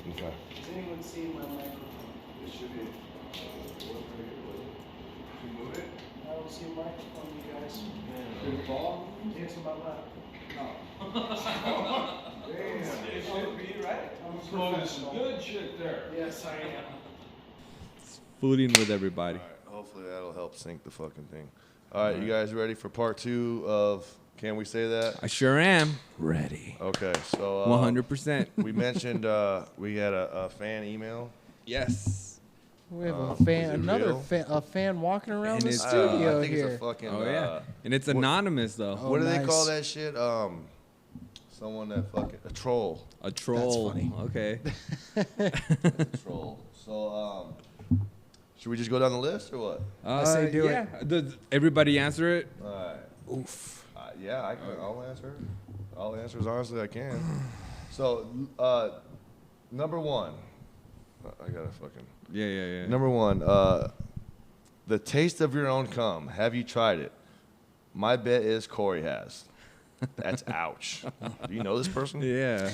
Okay. Has anyone seen my microphone? It should be. Can you move it? I don't see a microphone, you guys. Did it fall? It's in my lap. Damn. It should be, right? I'm a Smoking some professional. good shit there. Yes, I am. Fooding with everybody. All right, hopefully that'll help sync the fucking thing. All right, you guys ready for part 2 of Can We Say That? I sure am ready. Okay, so 100%. we mentioned we had a fan email. Yes. We have a is fan, it another real? a fan walking around And the it's, studio I think here. it's a fucking. Oh yeah. And it's anonymous though. Oh, What do they nice. call that shit? Someone that fucking a troll. A troll. funny. Okay. A troll. So should we just go down the list or what? say do it. yeah. Does everybody answer it? All right. Oof. Yeah, I'll answer. I'll answer as honestly as I can. So, number 1. I gotta fucking. Yeah. Number 1. The taste of your own cum. Have you tried it? My bet is Corey has. That's ouch. Do you know this person? Yeah.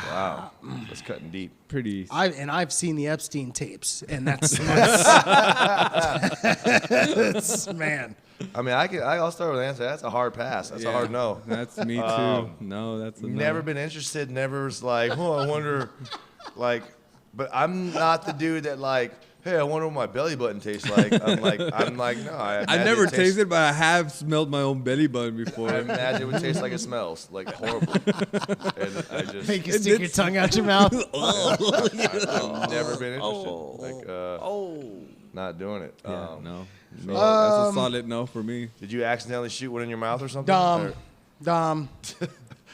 Wow. That's cutting deep. Pretty. I've seen the Epstein tapes, and that's man. I mean, I'll start with an answer. That's a hard pass. That's a hard no. That's me too. No, that's a no. Never been interested. Never was like, oh, I wonder, like. But I'm not the dude that like, hey, I wonder what my belly button tastes like. I'm like, no. I imagine never it tastes- tasted, but I have smelled my own belly button before. I imagine it would taste like it smells, like horrible. And I just, Make you stick your tongue out your mouth. I've never been interested. Like, not doing it. Yeah, no. so- That's a solid no for me. Did you accidentally shoot one in your mouth or something? Dom. Or- Dom.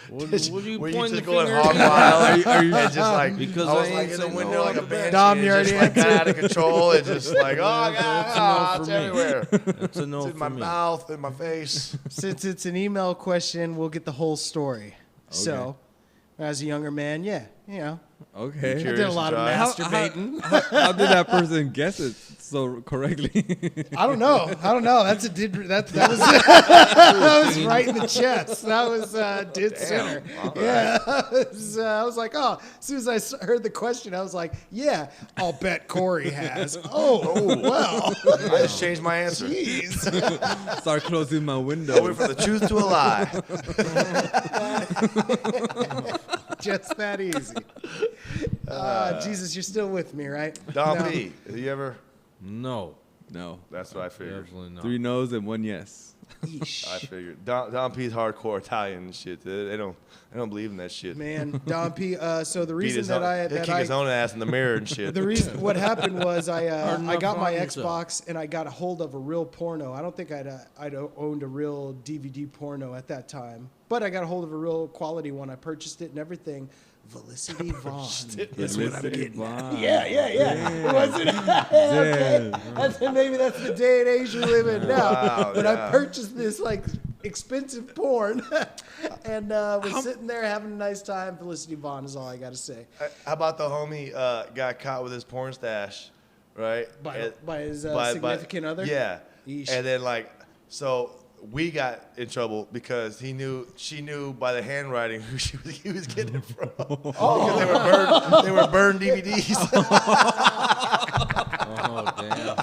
What you Were you pointing just the going finger hog at? wild? Are you just like Because I was I like ain't in the saying window no like a off the banshee. bat. Dom, and you it just already like got out of control. It's just like, oh god, That's a no it's for me. everywhere. It's a no It's in for my me. mouth, in my face. Since it's an email question, we'll get the whole story. So, as a younger man, yeah, you know, Okay. I Curious did a lot of to try. masturbating. How did that person guess it so correctly? I don't know. That was that was right in the chest. That was dead center. All Yeah, I was like, oh. As soon as I heard the question, I was like, yeah, I'll bet Corey has. Oh, well, I just changed my answer. jeez. Start closing my I went window. from the truth to a lie. Just that easy. Jesus, you're still with me, right? Dom No. P, have you ever? No, No. That's what I figured. definitely not. 3 no's and 1 yes. Yeesh. I figured. Dom P's hardcore Italian and shit. They don't believe in that shit. Man, Don P. So the Beat reason his that own, he'll kick his own ass in the mirror and shit. the reason what happened was I enough got my on yourself. Xbox and I got a hold of a real porno. I don't think I'd owned a real DVD porno at that time, but I got a hold of a real quality one. I purchased it and everything. Felicity Vaughn. That's what I'm getting. Wow. Yeah. Wasn't it? Okay. Maybe that's the day and age we live in now. Wow, but yeah. I purchased this like expensive porn and was sitting there having a nice time. Felicity Vaughn is all I got to say. How about the homie got caught with his porn stash, right? By his by- significant other? Yeah. Yeesh. And then so we got in trouble because she knew by the handwriting who he was getting it from. Because they were burned DVDs. Oh damn!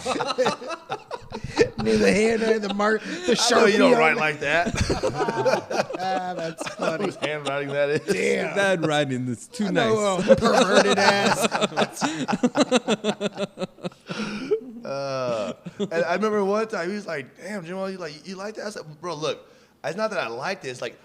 Knew the hand, the mark, the I know Sharpie. you don't on write it. like that. That's funny. Whose handwriting that is? Damn. That writing is too I nice. know, perverted ass. And I remember one time he was like, "Damn, Jamal, you like that?" I said, "Bro, look, it's not that I like this. Like,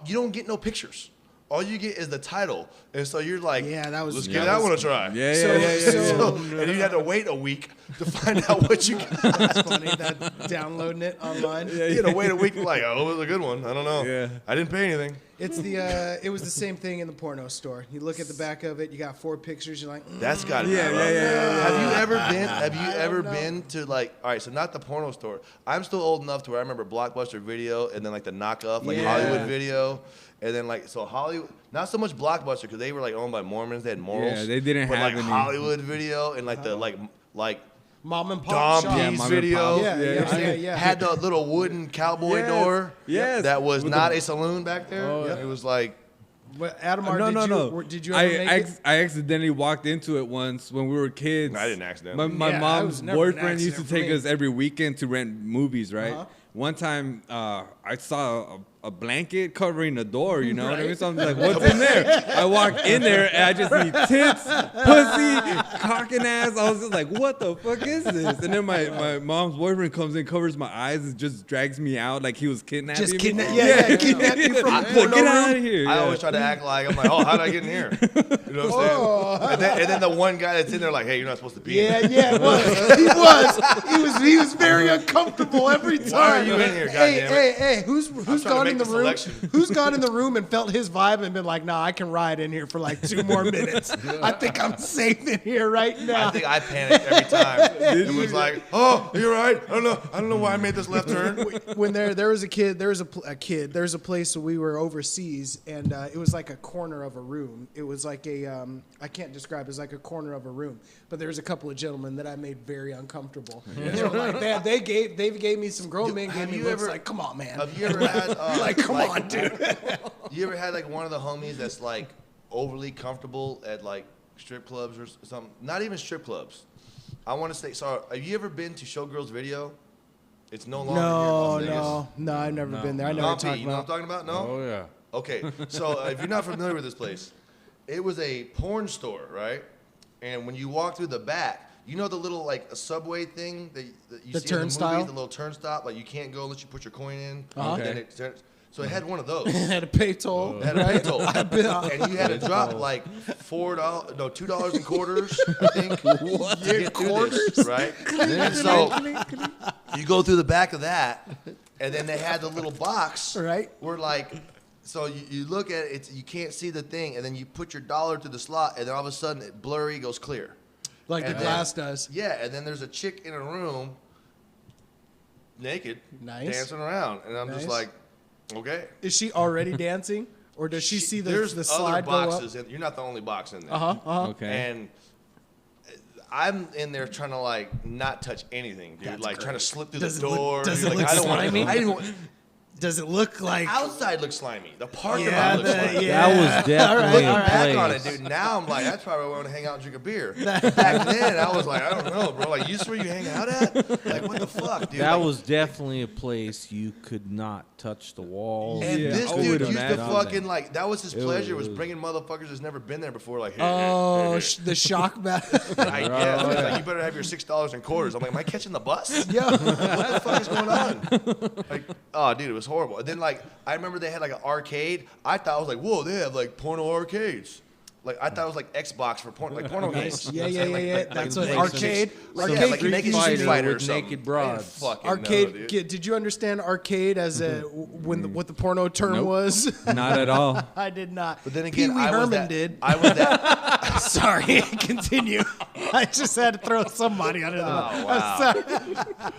you don't get no pictures. All you get is the title, and so you're like, Yeah, that was- let's that give that was- one a try. Yeah. So- And you had to wait a week to find out what you got. That's funny. That downloading it online. You had to wait a week. Like, oh, it was a good one. I don't know. Yeah. I didn't pay anything. It's it was the same thing in the porno store. You look at the back of it, you got 4 pictures. You're like, That's got to be Yeah, rough. yeah. Have you ever been? Have you I ever don't know. been to like? All right, so not the porno store. I'm still old enough to where I remember Blockbuster Video and then like the knockoff, like Yeah. Hollywood Video, and then like so Hollywood. Not so much Blockbuster because they were like owned by Mormons. They had morals. Yeah, they didn't but have like any. Hollywood Video and like the like mom and pop Dom shop. Yeah, P's mom and Video. pop. Yeah. Had the little wooden cowboy Yes, door. yes. That was With not the- a saloon back there. Oh, It was like What, Adamar, No. did you ever make it? I accidentally walked into it once when we were kids. I didn't accidentally. My Yeah, it mom's was never an boyfriend used to accident for take me. us every weekend to rent movies, right? Uh-huh. One time, I saw a blanket covering the door, you know what I mean? So I'm like, what's in there? I walk in there and I just see tits, pussy, cock and ass. I was just like, what the fuck is this? And then my mom's boyfriend comes in, covers my eyes, and just drags me out like he was kidnapping Just me. kidnap you from He's the like, porno get room? out of here. I Yeah. always try to act like I'm like, oh, how did I get in here? You know what I'm saying? And then the one guy that's in there like, hey, you're not supposed to be in here. Yeah, it was. He was very uncomfortable every time. Why are you in here, goddammit? Hey, who's trying to gone make in the the room? selection. Who's gone in the room and felt his vibe and been like, nah, I can ride in here for like 2 more minutes. I think I'm safe in here right now. I think I panicked every time. It was like, oh, you're right. I don't know why I made this left turn. When there was a kid, there was a place where we were overseas, and it was like a corner of a room. It was like a I can't describe. It was like a corner of a room. But there was a couple of gentlemen that I made very uncomfortable. And they were like, they gave me some grown men gave have me you looks ever- like, come on, man. Have you ever had Like, come on, dude. You ever had like one of the homies that's like overly comfortable at like strip clubs or something? Not even strip clubs. I want to say, sorry. Have you ever been to Showgirls Video? It's no longer here in Las Vegas. No, I've never been there. I know No, what you're Pete, talking you know what I'm about. talking about? No. Oh yeah. Okay, so if you're not familiar with this place, it was a porn store, right? And when you walk through the back, you know the little like a subway thing that you The see turnstile? in the movies, the little turnstile, like you can't go unless you put your coin in. Uh-huh. And then it turns. So it had one of those. I had to pay toll. It had a pay toll. And you had to drop like $2 in quarters, I think, to get through this, right? And so you go through the back of that, and then they had the little box, Right. where like, so you look at it, you can't see the thing, and then you put your dollar to the slot, and then all of a sudden it blurry goes clear. Like the And glass then- does. Yeah, and then there's a chick in a room, naked, Nice. dancing around, and I'm just Nice. like, okay. Is she already dancing? Or does she see There's the other slide go up? boxes. You're not the only box in there. Okay. And I'm in there trying to like not touch anything, dude. That's like trying to great. slip through Does the it look- door. does dude. it Like, look I don't want slimy? I didn't want, Does it look like? outside looks slimy. The parking Yeah, lot looks slimy. yeah. That was definitely Looking a back on it, place. dude, now I'm like, that's probably where I want to hang out and drink a beer. Back then, I was like, I don't know, bro. Like, you just where you hang out at? Like, what the fuck, dude? That Like, was definitely a place you could not touch the walls. and Yeah, this I dude would used to imagine. fucking like that was his It pleasure was was- bringing motherfuckers that's never been there before. Like, Oh, the shock back. I guess. He's like, you better have your $6 in quarters. I'm like, am I catching the bus? Yeah. What the fuck is going on? Like, oh, dude, it was horrible. And then, like, I remember they had like an arcade. I thought I was like, whoa, they have like porno arcades. Like, I thought it was like Xbox for porn, like porno games. Yeah, You know yeah, what I'm yeah, saying? yeah. That's like, what like arcade. chicks- Arcade. yeah, like Street naked Fighter Street Fighter or with something. naked I broads. didn't fucking know, Arcade. dude. Did you understand arcade as a what the porno term Nope. was? Not at all. I did not. But then again, Pee Wee I was Herman that. did. I was that. Sorry, continue. I just had to throw somebody under the bus. Oh, I'm wow. sorry.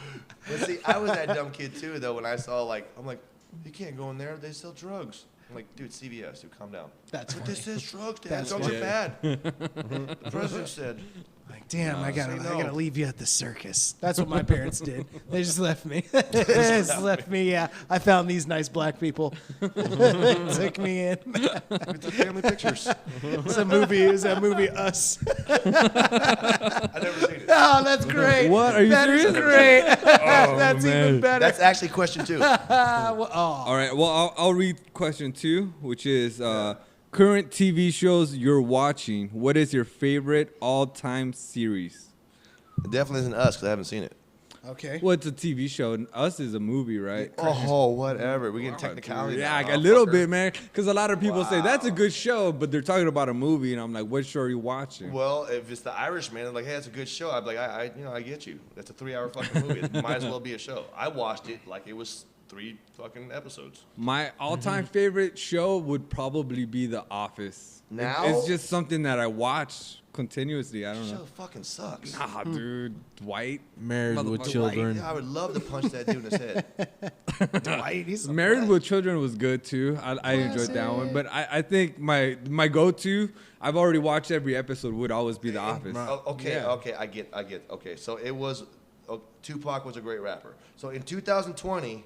But see, I was that dumb kid too, though. When I saw like, I'm like, you can't go in there. They sell drugs. I'm like, dude, CVS, dude, calm down. That's But funny. this is drugs, Dad. That's Drugs funny. are bad. The president said. Like, damn, I say no. gotta leave you at the circus. That's what my parents did. They just left me. They just left me. Yeah, I found these nice black people. Took me in. We took family pictures. It's a movie. It was that movie Us. I never seen it. Oh, that's great. What? Are you That is serious? great. That's even man. better. That's actually question 2. Oh, All right. Well, I'll read question 2, which is current TV shows you're watching. What is your favorite all-time series? It definitely isn't Us because I haven't seen it. okay. Well, it's a TV show, and Us is a movie, right? Oh, whatever. We're getting technicality. Yeah, now, a little motherfucker. bit, man. Because a lot of people say that's a good show, but they're talking about a movie, and I'm like, what show are you watching? Well, if it's The Irishman, I'm like, hey, that's a good show. I'd be like, I get you. That's a 3-hour fucking movie. It might as well be a show. I watched it like it was 3 fucking episodes. My all-time favorite show would probably be The Office. Now? It's just something that I watch continuously. I don't Show know. fucking sucks. Nah, dude. Dwight. Married with Motherfucker. children. Yeah, I would love to punch that dude in his head. Dwight, he's a Married with Children was good too. I enjoyed that one. But I think my go-to, I've already watched every episode, would always be The Office. Oh, okay, Yeah. okay, I get. Okay, so it was Tupac was a great rapper. So in 2020,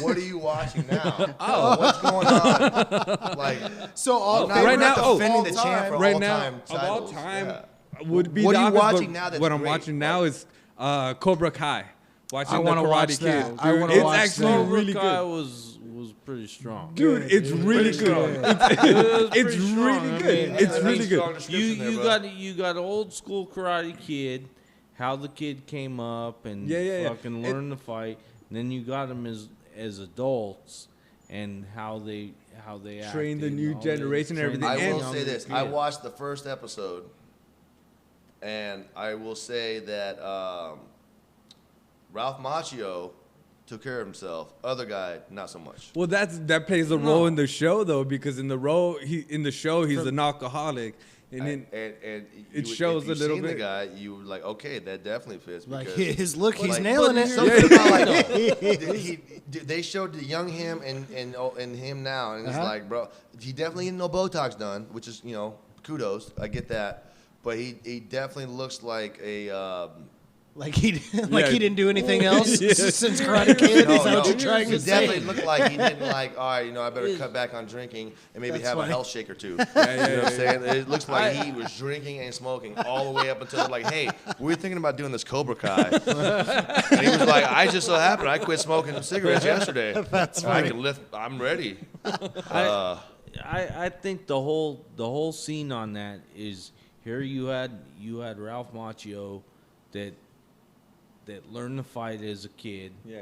what are you watching now? Oh, what's going on? Like, So all right now, defending the champ for right all now time of all titles. time Yeah. would be What The are you Office, watching but now that's what I'm great? watching now is Cobra Kai. Watching I the wanna Karate watch Kid. that. Dude, I wanna it's watch actually that. Cobra really Kai good. was pretty strong. Dude, it's really Pretty good. strong. It's It's pretty really strong. I good. mean, It's that's really a strong good. description there, You bro. got old school Karate Kid, how the kid came up and Yeah. fucking learned to fight. And then you got them as adults and how they Train the acted new and all that. generation and Train everything. the I And- will younger say this. kid. I watched the first episode, and I will say that Ralph Macchio took care of himself. Other guy, not so much. Well, that plays a role in the show though, because in the show he's an alcoholic, and then And it you- shows if you've a little seen bit. the guy, you were like, okay, that definitely fits. like because- his look, he's like- nailing it. Something about like they showed the young him and him now, and it's Uh-huh. like, bro, he definitely didn't know Botox done, which is kudos, I get that, but he definitely looks like a. Like he Yeah. didn't do anything else Yeah. since Karate Kid. Is that what you're trying he to definitely say? looked like he didn't like. All right, I better cut back on drinking and maybe That's have funny. a health shake or two. Yeah, You know what I'm saying? It looks like he was drinking and smoking all the way up until like, hey, we're thinking about doing this Cobra Kai. And he was like, I just so happened I quit smoking cigarettes yesterday. That's I funny. can lift. I'm ready. I think the whole scene on that is here you had Ralph Macchio that learned to fight as a kid. yeah.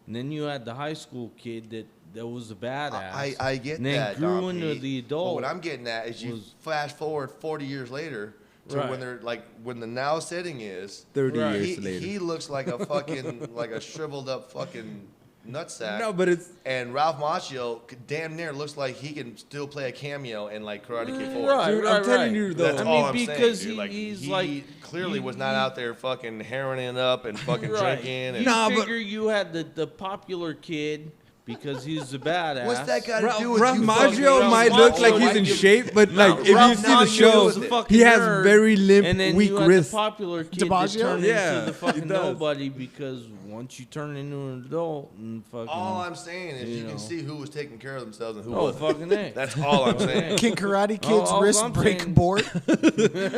And then you had the high school kid that was a badass. I get and then that. grew Dom into P. the But adult. what I'm getting at is you was- flash forward 40 years later to Right. when they're like when the now setting is 30 Right. years later. he looks like a fucking like a shriveled up fucking nutsack. No, but it's And Ralph Macchio damn near looks like he can still play a cameo in like Karate Kid 4. Right, Dude, right, I'm telling right. you, though. That's I all mean, I'm because saying, dude. he's he like clearly you- was not out there fucking herring up and fucking right. drinking. You And Nah, but- figure you had the popular kid because he's a badass. what's that got to do with Ralph you? Macchio fucking might Ralph look like Macchio? he's in shape, but like if you Ralph see the Macchio show, was a fucking he has nerd, very limp, and then weak you had wrists. the popular kid that DiMaggio? turned Yeah, into the he fucking does. nobody because once you turn into an adult and fucking All I'm saying is you know. can see who was taking care of themselves and who oh wasn't. fucking A. That's all I'm saying. Can Karate Oh, Kid's all wrist I'm break saying- board?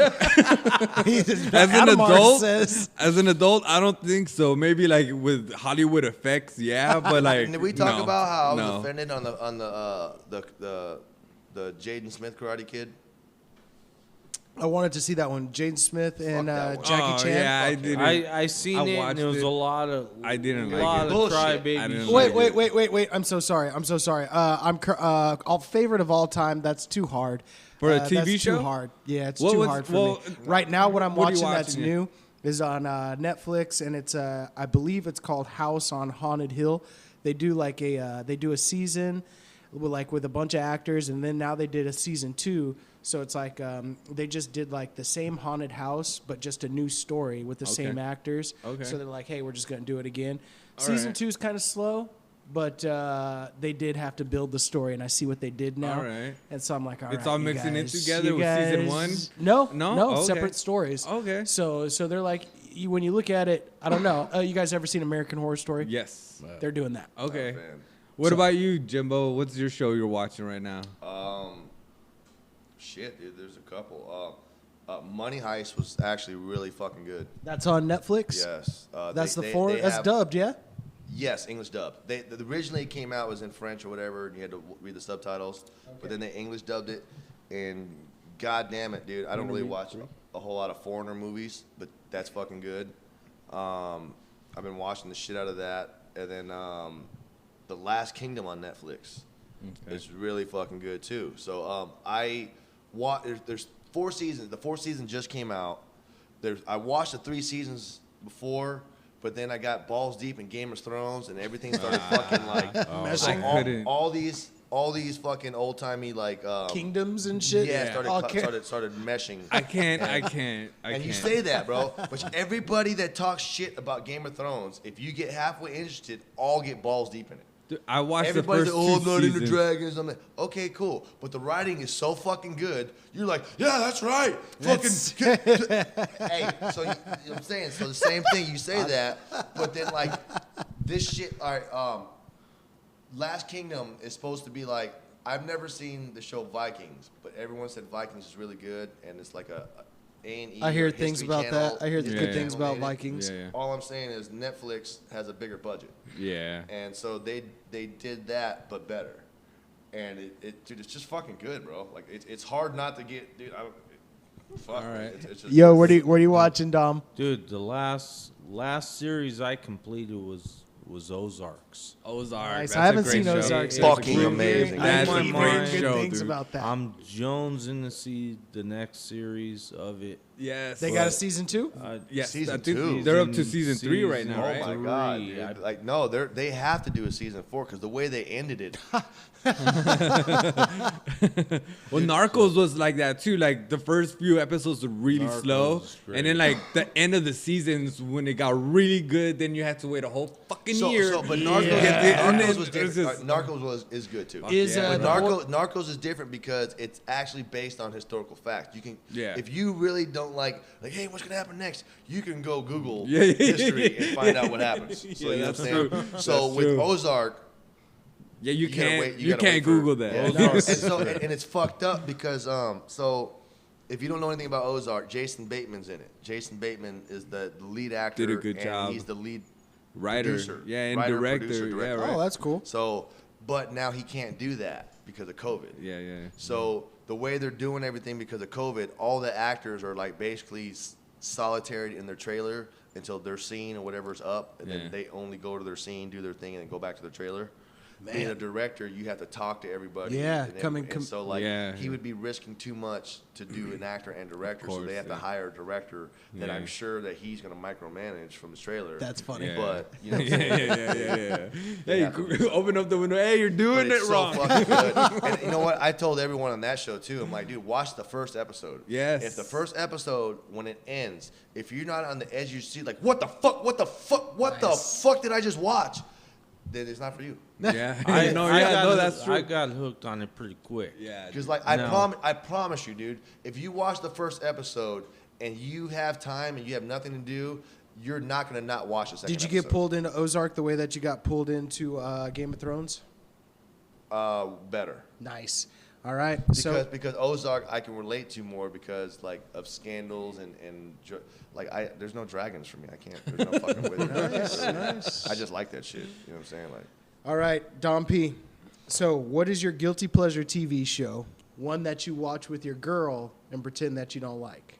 As an Adamar adult, says. as an adult, I don't think so. Maybe like with Hollywood effects, yeah, but like. And did we talk no, about how I was no. offended on the Jaden Smith Karate Kid? I wanted to see that one. Jaden Smith and that one. Jackie Oh, Chan. yeah, I didn't. I seen I it and watched it was it. a lot of I didn't a like lot it. of Bullshit. I crybaby didn't shit. like Wait. I'm so sorry. I'm favorite of all time. That's too hard. For a That's TV too show? hard. Yeah, it's What too was- hard for well, me. Right now, what I'm what are you watching that's watching it? new is on Netflix, and it's I believe it's called House on Haunted Hill. They do like a season with a bunch of actors, and then now they did a season 2. So it's like they just did like the same haunted house, but just a new story with the same actors. Okay. So they're like, hey, we're just gonna do it again. All Season right. 2 is kind of slow, but they did have to build the story, and I see what they did now. All right. And so I'm like, all right, It's all you mixing in guys- together you with season guys- 1? No, No? Okay. separate stories. Okay. So they're like, when you look at it, I don't know. You guys ever seen American Horror Story? Yes. They're doing that. Okay. Man. What about you, Jimbo? What's your show you're watching right now? Shit, dude, there's a couple. Money Heist was actually really fucking good. That's on Netflix. Yes. That's they- the they- four. they That's have- dubbed, yeah. Yes, English dub. They originally it came out was in French or whatever, and you had to read the subtitles. But then they English dubbed it, and god damn it, dude, I don't really watch a whole lot of foreigner movies, but that's fucking good. I've been watching the shit out of that, and then The Last Kingdom on Netflix is really fucking good too. So there's 4 seasons. The 4th season just came out. I watched the 3 seasons before. But then I got balls deep in Game of Thrones, and everything started fucking like Meshing. I couldn't. all these fucking old timey like Kingdoms and shit. yeah Okay. started meshing. I can't. And you say that, bro, but everybody that talks shit about Game of Thrones, if you get halfway interested, all get balls deep in it. Dude, I watched Everybody's the like, first oh, I'm not two into seasons. dragons. I'm like, okay, cool. But the writing is so fucking good. You're like, yeah, that's right. Hey, so you know what I'm saying? So the same thing, you say that, but then like this shit, all right, Last Kingdom is supposed to be like, I've never seen the show Vikings, but everyone said Vikings is really good, and it's like a A&E I hear or things History about Channel- that. I hear Yeah. good things Channel about made it. Vikings. Yeah, yeah. All I'm saying is Netflix has a bigger budget. Yeah. And so they did that, but better. And dude, it's just fucking good, bro. Like it's hard not to get, dude. Fuck. All right. It's just, Yo, what are you watching, Dom? Dude, the last series I completed was Ozarks. Ozark. Nice. That's I haven't a great seen show. Ozarks. yet. Fucking amazing. That's I a hear great good show, things dude. about that. I'm jonesing to see the next series of it. Yes. They got a season 2? Yes. Season I think 2. they're up to season 3 right now, Oh right? my god, dude. Like no, they have to do a season 4 because the way they ended it. Well, Narcos was like that too. Like the first few episodes were really Narcos slow, is great. and then like the end of the seasons when it got really good, then you had to wait a whole fucking year. But Narcos, Yeah. Narcos was It's different. just- Narcos is good too. Is Yeah. But Narcos is different because it's actually based on historical facts. You can, Yeah. if you really don't like, hey, what's gonna happen next? You can go Google Yeah, yeah, history yeah, and find out what happens. So Yeah, you know that's what I'm saying? true. So That's with true. Ozark, Yeah, you gotta can't. wait- You gotta wait can't for- Google that. Yeah, no, and so and it's fucked up because so if you don't know anything about Ozark, Jason Bateman's in it. Jason Bateman is the lead actor. Did a good and job. He's the lead Writer, producer. yeah, and Writer, director, producer, yeah, director. right. Oh, that's cool. So, but now he can't do that because of COVID. Yeah, yeah. So the way they're doing everything because of COVID, all the actors are like basically solitary in their trailer until their scene or whatever's up, and Yeah. then they only go to their scene, do their thing, and then go back to their trailer. Being a director, you have to talk to everybody. Yeah, and come and and so like Yeah. he would be risking too much to do an actor and director, so course, they have to yeah. hire a director that Yeah. I'm sure that he's going to micromanage from his trailer. That's funny. Yeah. But you know, Yeah, what I'm saying? yeah. Hey, Yeah. you open up the window. Hey, you're But doing it's it so wrong. fucking good. And you know what? I told everyone on that show too. I'm like, dude, watch the first episode. Yes. If the first episode, when it ends, if you're not on the edge of your seat, like, what the fuck? What the fuck? What the fuck did I just watch? Then it's not for you. Yeah, that's true. I got hooked on it pretty quick. Yeah, Because like I promise you, dude, if you watch the first episode and you have time and you have nothing to do, you're not gonna not watch the second. Did you get episode. pulled into Ozark the way that you got pulled into Game of Thrones? Better. Nice. All right. Because Ozark I can relate to more because like of scandals and there's no dragons for me. I can't. There's no fucking way. Nice. I just like that shit. You know what I'm saying? Like All right, Dom P. So, what is your guilty pleasure TV show? One that you watch with your girl and pretend that you don't like.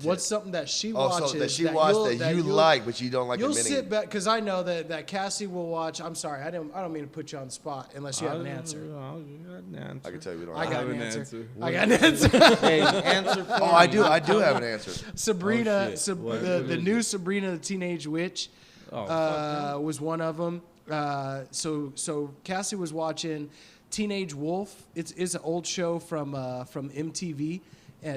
What's something that she watches so that she watched that you like, but you don't like You'll admitting? sit back because I know that Cassie will watch. I'm sorry, I don't mean to put you on the spot unless you have an answer. You got an answer. I can tell you we don't. I got have an it. answer. I got an answer. Hey, answer for Oh, I me. do. I do have an answer. Sabrina, Oh, shit. What the is new it? Sabrina the Teenage Witch was one of them. So Cassie was watching Teenage Wolf. It's an old show from MTV.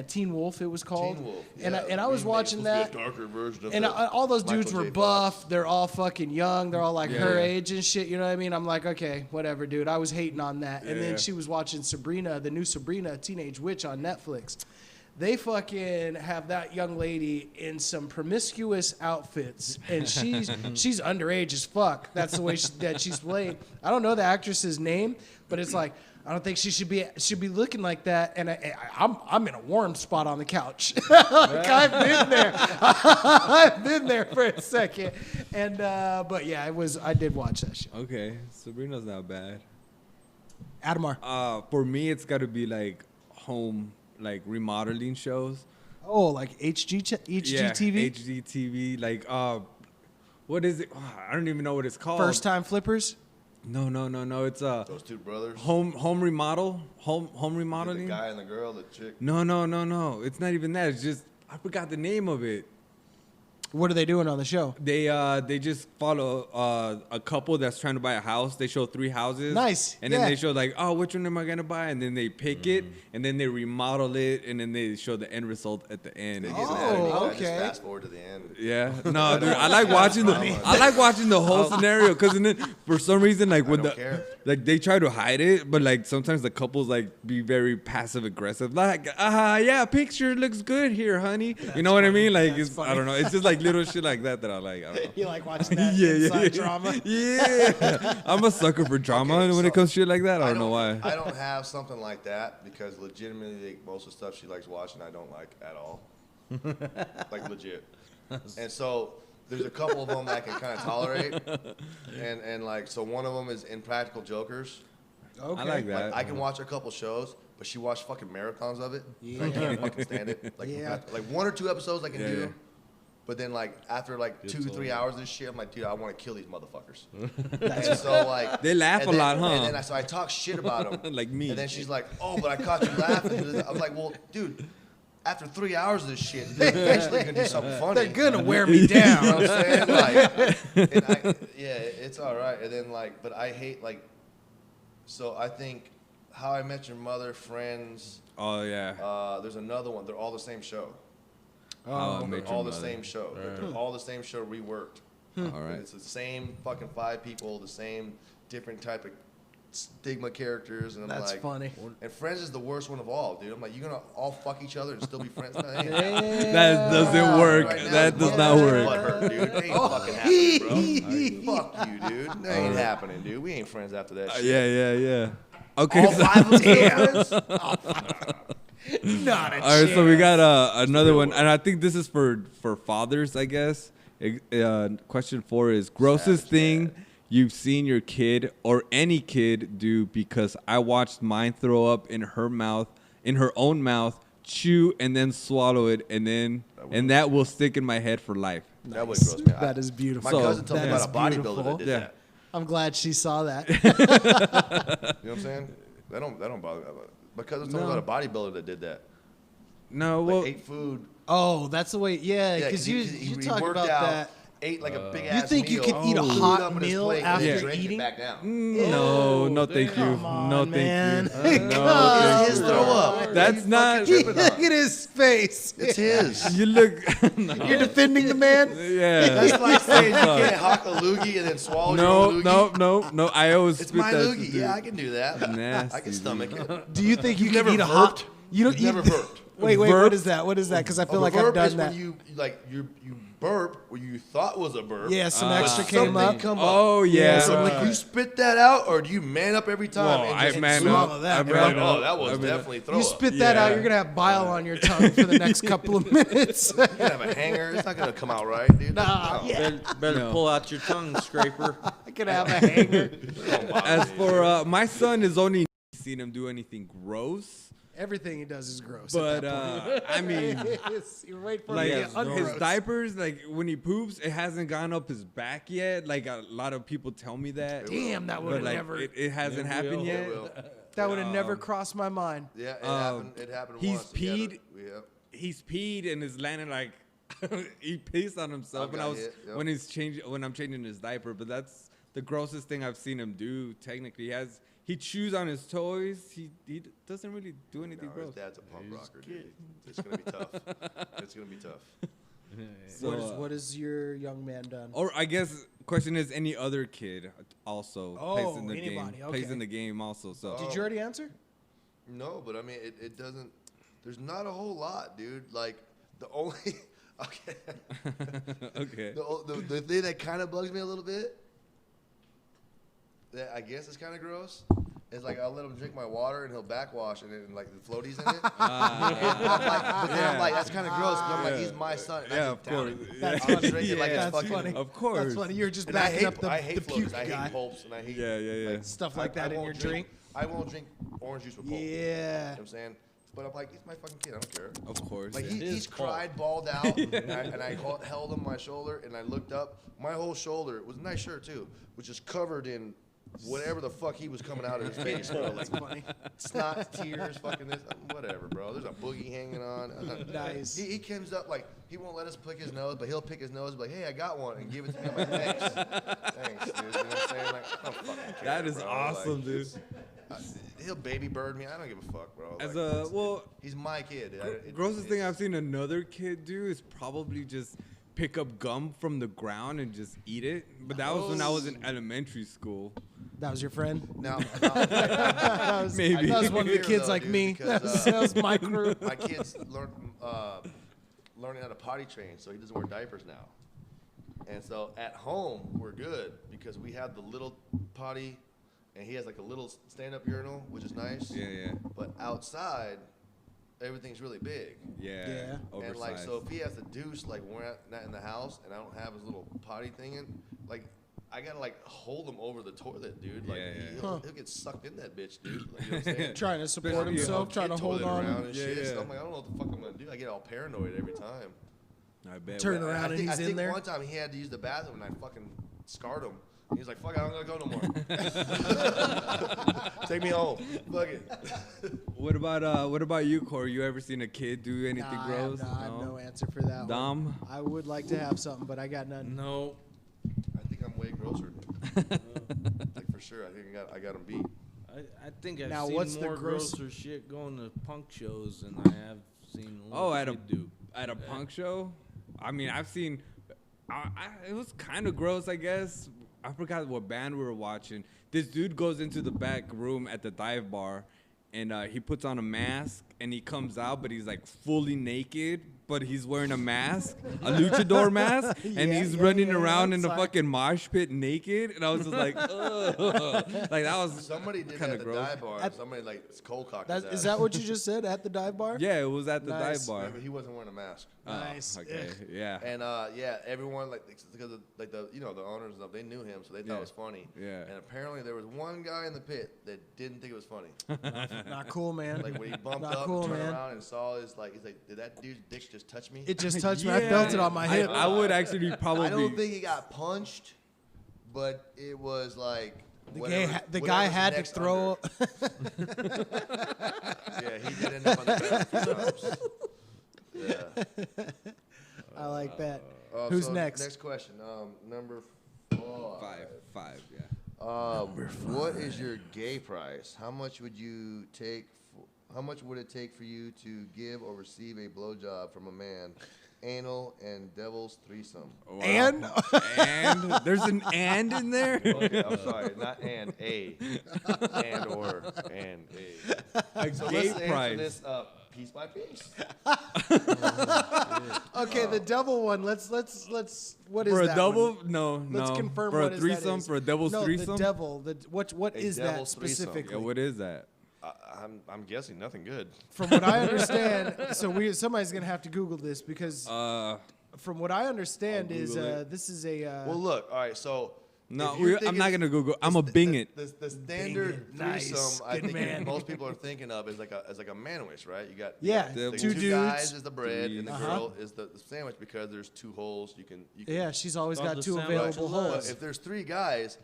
Teen Wolf, it was called. Teen Wolf. And yeah. I was watching that. Darker version of And all those dudes Michael were J. buff. Fox. They're all fucking young. They're all like Yeah, her yeah. age and shit. You know what I mean? I'm like, okay, whatever, dude. I was hating on that. And then Yeah. she was watching Sabrina, the new Sabrina, Teenage Witch on Netflix. They fucking have that young lady in some promiscuous outfits, and she's underage as fuck. That's the way that she's playing. I don't know the actress's name, but it's like I don't think she should be looking like that. And I'm in a warm spot on the couch. Like, I've been there. I've been there for a second. And but yeah, I did watch that show. Okay, Sabrina's not bad. Adamar. For me, it's got to be like home, like remodeling shows. Oh, like HGTV? Yeah, HGTV. Like, what is it? I don't even know what it's called. First time flippers? No. It's Those two brothers. home remodel. Home The remodeling. guy and the girl, the chick. No. It's not even that. It's just I forgot the name of it. What are they doing on the show? They just follow a couple that's trying to buy a house. They show 3 houses. Nice, And then yeah. they show like, oh, which one am I gonna buy? And then they pick it, and then they remodel it, and then they show the end result at the end. It's just- Oh, I just okay. fast forward to the end. yeah. No, dude, I like watching the whole scenario because then for some reason like when don't care. like they try to hide it, but like sometimes the couples like be very passive aggressive. Like, yeah, picture looks good here, honey. You know what I mean? Like, it's, I don't know. It's just like little shit like that I like. I don't know. You like watching that Yeah, inside yeah, drama? yeah. I'm a sucker for drama Okay, when it so comes to shit like that. I don't know why. I don't have something like that because legitimately like, most of the stuff she likes watching I don't like at all. Like legit. And so there's a couple of them I can kind of tolerate. And like so one of them is Impractical Jokers. Okay. I like that. Like, I can watch a couple shows, but she watched fucking marathons of it. Yeah. I can't fucking stand it. Like, Yeah. like 1 or 2 episodes I can Yeah, do. yeah. But then like after like 2 or 3 hours of this shit, I'm like, dude, I want to kill these motherfuckers. That's And so like They laugh and a then- lot, huh? And then so I talk shit about them. Like me. And then she's like, oh, but I caught you laughing. I was like, well, dude, after 3 hours of this shit, they're eventually gonna do something funny. They're gonna wear me down. You know what I'm saying? Like, and yeah, it's all right. And then like, but I hate like, so I think How I Met Your Mother, Friends. Oh yeah. There's another one. They're all the same show. How I They're Met Your all the Mother. same show. But they're all the same show reworked. All And right. it's the same fucking 5 people, the same different type of stigma characters, and I'm That's like, funny. And Friends is the worst one of all, dude. I'm like, you're gonna all fuck each other and still be friends? That ain't That doesn't work. Right now, That does my not butt work. hurt, dude. It ain't fucking happening, bro. Fuck you, dude. That ain't happening, dude. We ain't friends after that shit. Yeah. Okay. All so- 5 of them friends? Not a All right, so we got another real one, world. and I think this is for fathers, I guess. Question 4 is grossest Savage thing dad. you've seen your kid or any kid do because I watched mine throw up in her own mouth, chew and then swallow it, and that will stick in my head for life. That would gross me out. That is beautiful. My cousin told me That about a is bodybuilder beautiful. that did Yeah. that. I'm glad she saw that. You know what I'm saying? That don't bother me. My cousin told me No. about a bodybuilder that did that. No, Like well, ate food. Oh, that's the way. Yeah, Yeah, because you talk worked about out, that. ate like a big You ass think you meal, could eat a glued hot up in his meal plate, and then after drank it eating? back down. no, thank you. Come on, No, man. thank you. Come No, on. thank His you. throw up. That's not. Look at his face. It's his. You look. No. You're defending the man. Yeah. That's like saying you sorry. can't hawk a loogie and then swallow your own loogie. No. I always It's spit my that loogie. dude. Yeah, I can do that. Nasty, I can stomach it. Do you think you You've can never eat a burped? hot? You don't You've never burped. Wait. Burped? What is that? What is that? Because I feel like I've burp done is that. when you burp where you thought was a burp. Yeah, some but extra came something up. come up. Oh yeah. So like you spit that out, or do you man up every time? Whoa, and I just man swallow up. that, I bro. man Oh, up. that was I man up. definitely throw You up. spit that out, Yeah. you're gonna have bile on your tongue for the next couple of minutes. You can have a hanger. It's not gonna come out right, dude. Nah, No. yeah. Better No. pull out your tongue scraper. I could have a hanger. Don't bother As me, for dude. my son, has only seen him do anything gross. Everything he does is gross. But at that I mean, point. You're waiting for like him to Yeah, get his ungross. diapers, like when he poops, it hasn't gone up his back yet. Like a lot of people tell me that. Damn, that would But have like never. it hasn't Never happened will. yet. It will. That would have never crossed my mind. Yeah, it happened. It happened he's once. We had peed. He's peed and is landing like he pissed on himself I've got hit, yep. when I'm changing his diaper. But that's the grossest thing I've seen him do. Technically, he chews on his toys. He doesn't really do anything No, his gross. dad's a punk rocker, dude. It's gonna be tough. It's gonna be tough. So, What has your young man done? or I guess question is any other kid also plays Oh, in the anybody, game. Plays okay. in the game also. So Did you already answer? No, but I mean, it doesn't. There's not a whole lot, dude. Like the only. Okay. okay. The thing that kind of bugs me a little bit, that I guess is kind of gross, is like I'll let him drink my water and he'll backwash and then like the floaties in it. And but then I'm like, that's kind of gross. But I'm like, he's my son. And I Yeah, just of down course. it. That's I'll funny. drink it like Yeah, it's that's fucking. funny. Of course. That's funny. You're just And I backing hate, up the, I hate the floaties. puke I guy. hate pulps and I hate Yeah. Stuff like that in won't your drink. I won't drink orange juice with pulp. You know Yeah. what I'm saying? But I'm like, he's my fucking kid. I don't care. Of course. Like yeah. he's cried, balled out, and I held him on my shoulder, and I looked up. My whole shoulder, it was a nice shirt too, was just covered in whatever the fuck he was coming out of his face, bro. Like snot, tears, fucking this, whatever, bro. There's a boogie hanging on. Nice. He comes up like he won't let us pick his nose, but he'll pick his nose, and be like, hey, I got one, and give it to me. I'm like, thanks, thanks, dude. You know what I'm saying? Like, I don't fucking care, That is bro. awesome, Like, dude. He'll baby bird me. I don't give a fuck, bro. As Like, he's my kid. grossest thing I've seen another kid do is probably just pick up gum from the ground and just eat it. But that was when I was in elementary school. That was your friend? Now, That was, Maybe. That was one of the Here, kids though, like dude, me. because, That was my crew. my kid's learning how to potty train, so he doesn't wear diapers now. And so at home, we're good because we have the little potty, and he has like a little stand-up urinal, which is nice. Yeah. But outside, everything's really big. Yeah. And like, Oversized. so if he has to douche, like when we're not in the house, and I don't have his little potty thing in, like, I gotta like hold him over the toilet, dude. Like Yeah. he'll get sucked in that bitch, dude. Like, you know what I'm saying? Trying to support Especially himself, Kid trying to hold toilet around on. and Yeah, shit. yeah. So I'm like, I don't know what the fuck I'm gonna do. I get all paranoid every time. I bet. Turn Well, around and I he's in think there. one time he had to use the bathroom and I fucking scarred him. He was like, fuck it, I'm gonna go no more. Take me home. Fuck it. What about you, Corey? You ever seen a kid do anything Nah, gross? I have no answer for that Dom? one. I would like to have something, but I got none. No. I think I'm way grosser. Like for sure. I think I got him beat. I think I've Now, seen what's the more gross- grosser shit going to punk shows than I have seen a Oh, little kid do. at a punk show? I mean, I've seen. It was kind of gross, I guess. I forgot what band we were watching. This dude goes into the back room at the dive bar, and he puts on a mask, and he comes out, but he's like fully naked, but he's wearing a mask, a luchador mask, and Yeah, he's yeah, running yeah, around in the outside. fucking mosh pit naked, and I was just like, ugh. Like that was Somebody did kinda that at the gross. dive bar. Somebody like cold cocked his ass. Is that what you just said at the dive bar? Yeah, it was at the Nice. dive bar. Yeah, but he wasn't wearing a mask. Oh, Nice. okay, Ugh. yeah. And yeah, everyone like because of, like the the owners and stuff, they knew him, so they thought Yeah. it was funny. Yeah. And apparently there was one guy in the pit that didn't think it was funny. Not cool, man. Like when he bumped Not up, cool, and turned man. around and saw his like, he's like, did that dude's dick just touch me? It just touched me. I felt it on my hip. I would actually probably. I don't think he got punched, but it was like The guy had to next throw. under. Yeah, he did end up on the ground a few times. Yeah. I like that. Who's Who's next? Next question. Number five, yeah. What is your gay price? How much would you take? How much would it take for you to give or receive a blowjob from a man, anal and devil's threesome? Wow. And And there's an and in there. Okay, I'm sorry, not and a, and or and a. A So gay let's answer price. this piece by piece. okay, the double one. Let's. What is For a that double? one? No, Let's no. confirm For what a is that threesome, is. for a devil's no, threesome. the devil. What A is that devil's threesome. specifically? Yeah, what is that? I'm guessing nothing good. From what I understand, somebody's gonna have to Google this because from what I understand I'll is Google it. this is a Well, look, all right, so. No, if you're I'm not thinking- gonna Google. I'm a Bing it. The standard Bing it. Nice. threesome, I Good think man. most people are thinking of is like a manwish, right? You got Yeah, the two two dudes. guys is the bread, and the Uh-huh. girl is the sandwich because there's two holes. You can yeah. She's always Called got the two sandwich available of love. But holes. if there's three guys,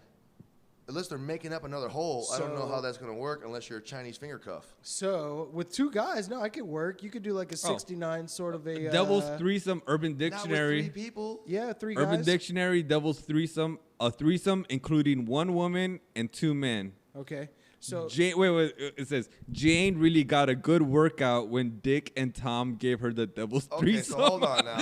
unless they're making up another hole, I don't know So- how that's going to work unless you're a Chinese finger cuff. So with two guys, no, I could work. You could do like a 69 sort of a Devil's threesome, Urban Not with Dictionary. three people. Yeah, three Urban guys. Dictionary, devil's threesome, a threesome including one woman and two men. Okay, so Jane, wait, it says Jane really got a good workout when Dick and Tom gave her the devil's Okay, threesome. so hold on now.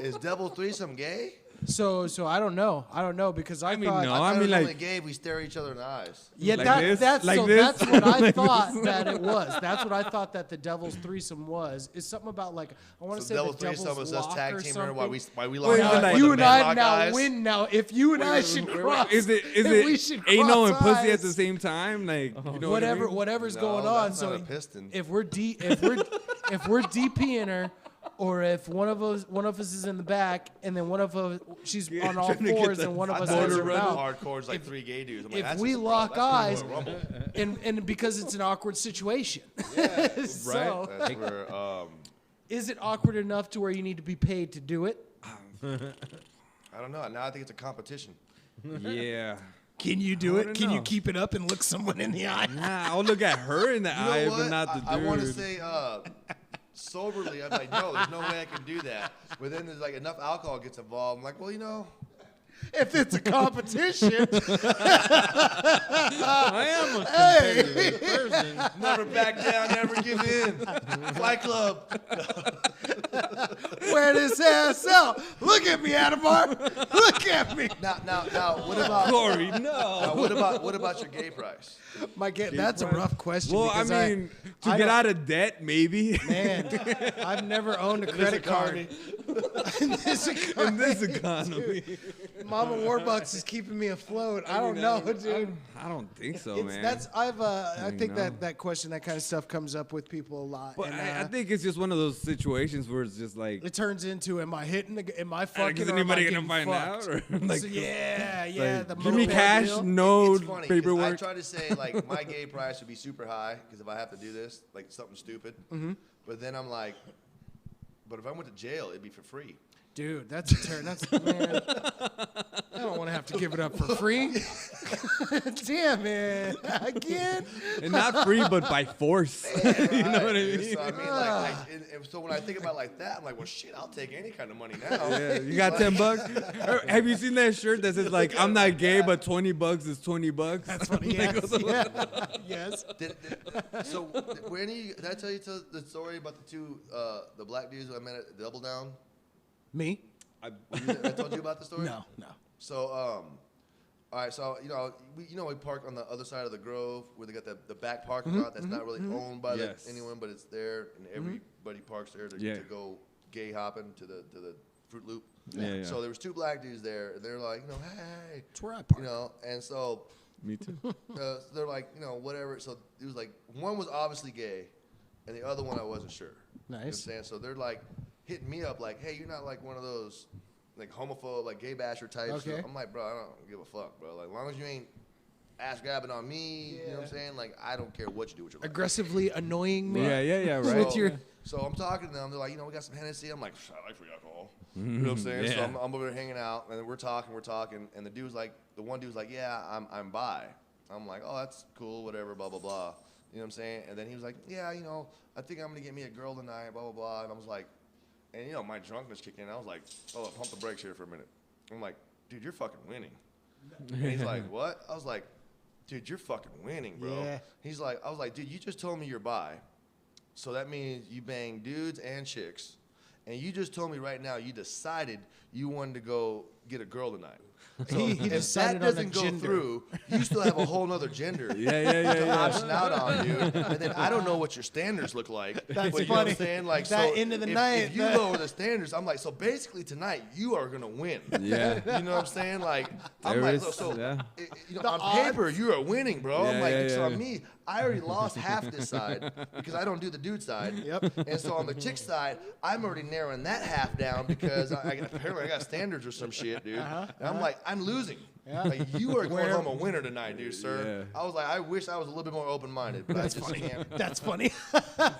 Is double threesome gay? so I don't know. I don't know because I mean, thought. no. I I thought mean, it was like- only gay if we stare each other in the eyes. Yeah, Like that, this? that's Like so. this? That's what I Like thought this? that it was. That's what I thought that the devil's threesome was. Is something about like I want to So say double the devil's threesome is us lock tag or teaming her something. while we Wait, lock is it eyes. like- while you the and men I lock now eyes. win now. If you and I should cross, Is it if we should anal and cross pussy at eyes, the same time? Like you know whatever, what I mean? whatever's No, going on. that's So not a piston. if we're if we're DPing her, or if one of us is in the back and then one of us she's on all trying to get fours the and one of I us thought has it her was mouth. hardcore, like three gay dudes. I'm like, If that's we just a- lock that's gonna eyes, go Rumble. and because it's an awkward situation, so That's where is it awkward enough to where you need to be paid to do it? I don't know. Now I think it's a competition. Yeah. Can you do I it? don't Can you know. keep it up and look someone in the eye? Nah, I'll look at her in the You know eye, what? but not the dude. I want to say soberly, I'm like, no, there's no way I can do that. But then there's like enough alcohol gets involved. I'm like, well, you know, If it's a competition, I am a competitive person. never back down, never give in. Fight Club. wear this ass out. Look at me, Adamar. Look at me. Now, what about Corey, no. what about your gay price? That's a rough question. Well, I because mean, to I get don't- out of debt, maybe. Man, I've never owned a credit card. In this In this economy. Mama Warbucks is keeping me afloat. I don't know, dude. I don't think so, It's, man. I think know. that question, that kind of stuff comes up with people a lot. But and, I think it's just one of those situations where it's just like, it turns into, am I hitting? Am I is fucking? Or am I anybody getting gonna find fucked? out? Or like, So, yeah. like, The give me moped cash, deal. no It's funny 'cause I paperwork. try to say like my gay price would be super high because if I have to do this, like something stupid. Mm-hmm. But then I'm like, but if I went to jail, it'd be for free. Dude, that's a turn. That's man. I don't want to have to give it up for free. Damn it! Again. And not free, but by force. You know what I Right. mean? So I mean, and so when I think about it like that, I'm like, well, shit, I'll take any kind of money now. Yeah, you got $10. Or have you seen that shirt that says like, I'm not gay, but $20 is $20? That's funny. Yes. Yeah. Yes. So did I tell you the story about the two the black dudes who I met at Double Down? Me? I told you about the story. No. So, all right. So, we park on the other side of the Grove where they got the back parking lot that's not really owned by Yes. anyone, but it's there, and everybody parks there Yeah. to go gay hopping to the Fruit Loop. Yeah. So there was two black dudes there, and they're like, hey, That's where I park. and so Me too. they're like, whatever. So it was like one was obviously gay, and the other one I wasn't sure. You know what I'm Nice. saying? So they're like hitting me up like, hey, you're not like one of those like homophobe, like gay basher types. Okay. I'm like, bro, I don't give a fuck, bro. Like, as long as you ain't ass grabbing on me, you know what I'm saying? Like, I don't care what you do with your life. Aggressively annoying me. Yeah, right. With your- So I'm talking to them. They're like, we got some Hennessy. I'm like, I like free alcohol. You know what I'm saying? So Yeah. I'm over there hanging out, and we're talking, and the dude's like, the one dude's like, yeah, I'm bi. I'm like, oh, that's cool, whatever, blah blah blah. You know what I'm saying? And then he was like, yeah, I think I'm gonna get me a girl tonight, blah blah blah. And I was like, and my drunkenness kicked in. I was like, oh, pump the brakes here for a minute. I'm like, dude, you're fucking winning. And he's like, what? I was like, dude, you're fucking winning, bro. Yeah. I was like, dude, you just told me you're bi. So that means you bang dudes and chicks. And you just told me right now you decided you wanted to go get a girl tonight. So He if decided that on a doesn't go gender. through, you still have a whole nother gender Yeah. to option out on, dude. And then I don't know what your standards look like. That's but you know what funny. I'm saying? Like, That so end of the if, night, if you that- lower the standards, I'm like, so basically tonight you are gonna win. Yeah. You know what I'm saying? Like, I'm There like, is- so yeah. on paper you are winning, bro. I'm Yeah, like, yeah, so yeah. on me, I already lost half this side because I don't do the dude side. Yep. And so on the chick side, I'm already narrowing that half down because apparently I got standards or some shit, dude. And I'm like, I'm losing. Yeah. Like, you are going home a winner tonight, dude, sir. Yeah. I was like, I wish I was a little bit more open-minded, but I just can't. That's funny.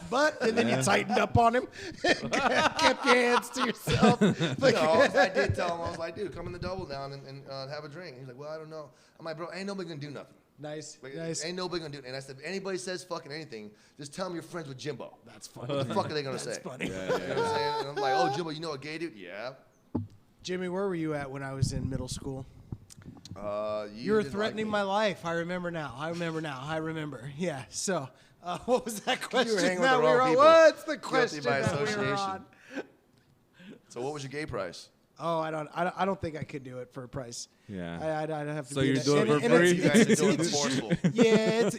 But and then you tightened up on him, kept your hands to yourself. Like, I did tell him, I was like, dude, come in the Double Down and have a drink. He's like, well, I don't know. I'm like, bro, ain't nobody gonna do nothing. nice, Like, nice. Ain't nobody gonna do it. And I said, if anybody says fucking anything, just tell them you're friends with Jimbo. That's funny. What the fuck are they gonna That's say? funny. You know what I'm saying? And I'm like, oh, Jimbo, you know a gay dude? Yeah. Jimmy, where were you at when I was in middle school? You were didn't threatening like my life. I remember now. Yeah. So, what was that question? hanging with that the we wrong were on? people. What's the Guilty question by that we were association. on? So what was your gay price? Oh, I don't think I could do it for a price. Yeah. I'd have to. So be you're in a- doing it and- for and it's- free? You guys are doing it's- forceful. It's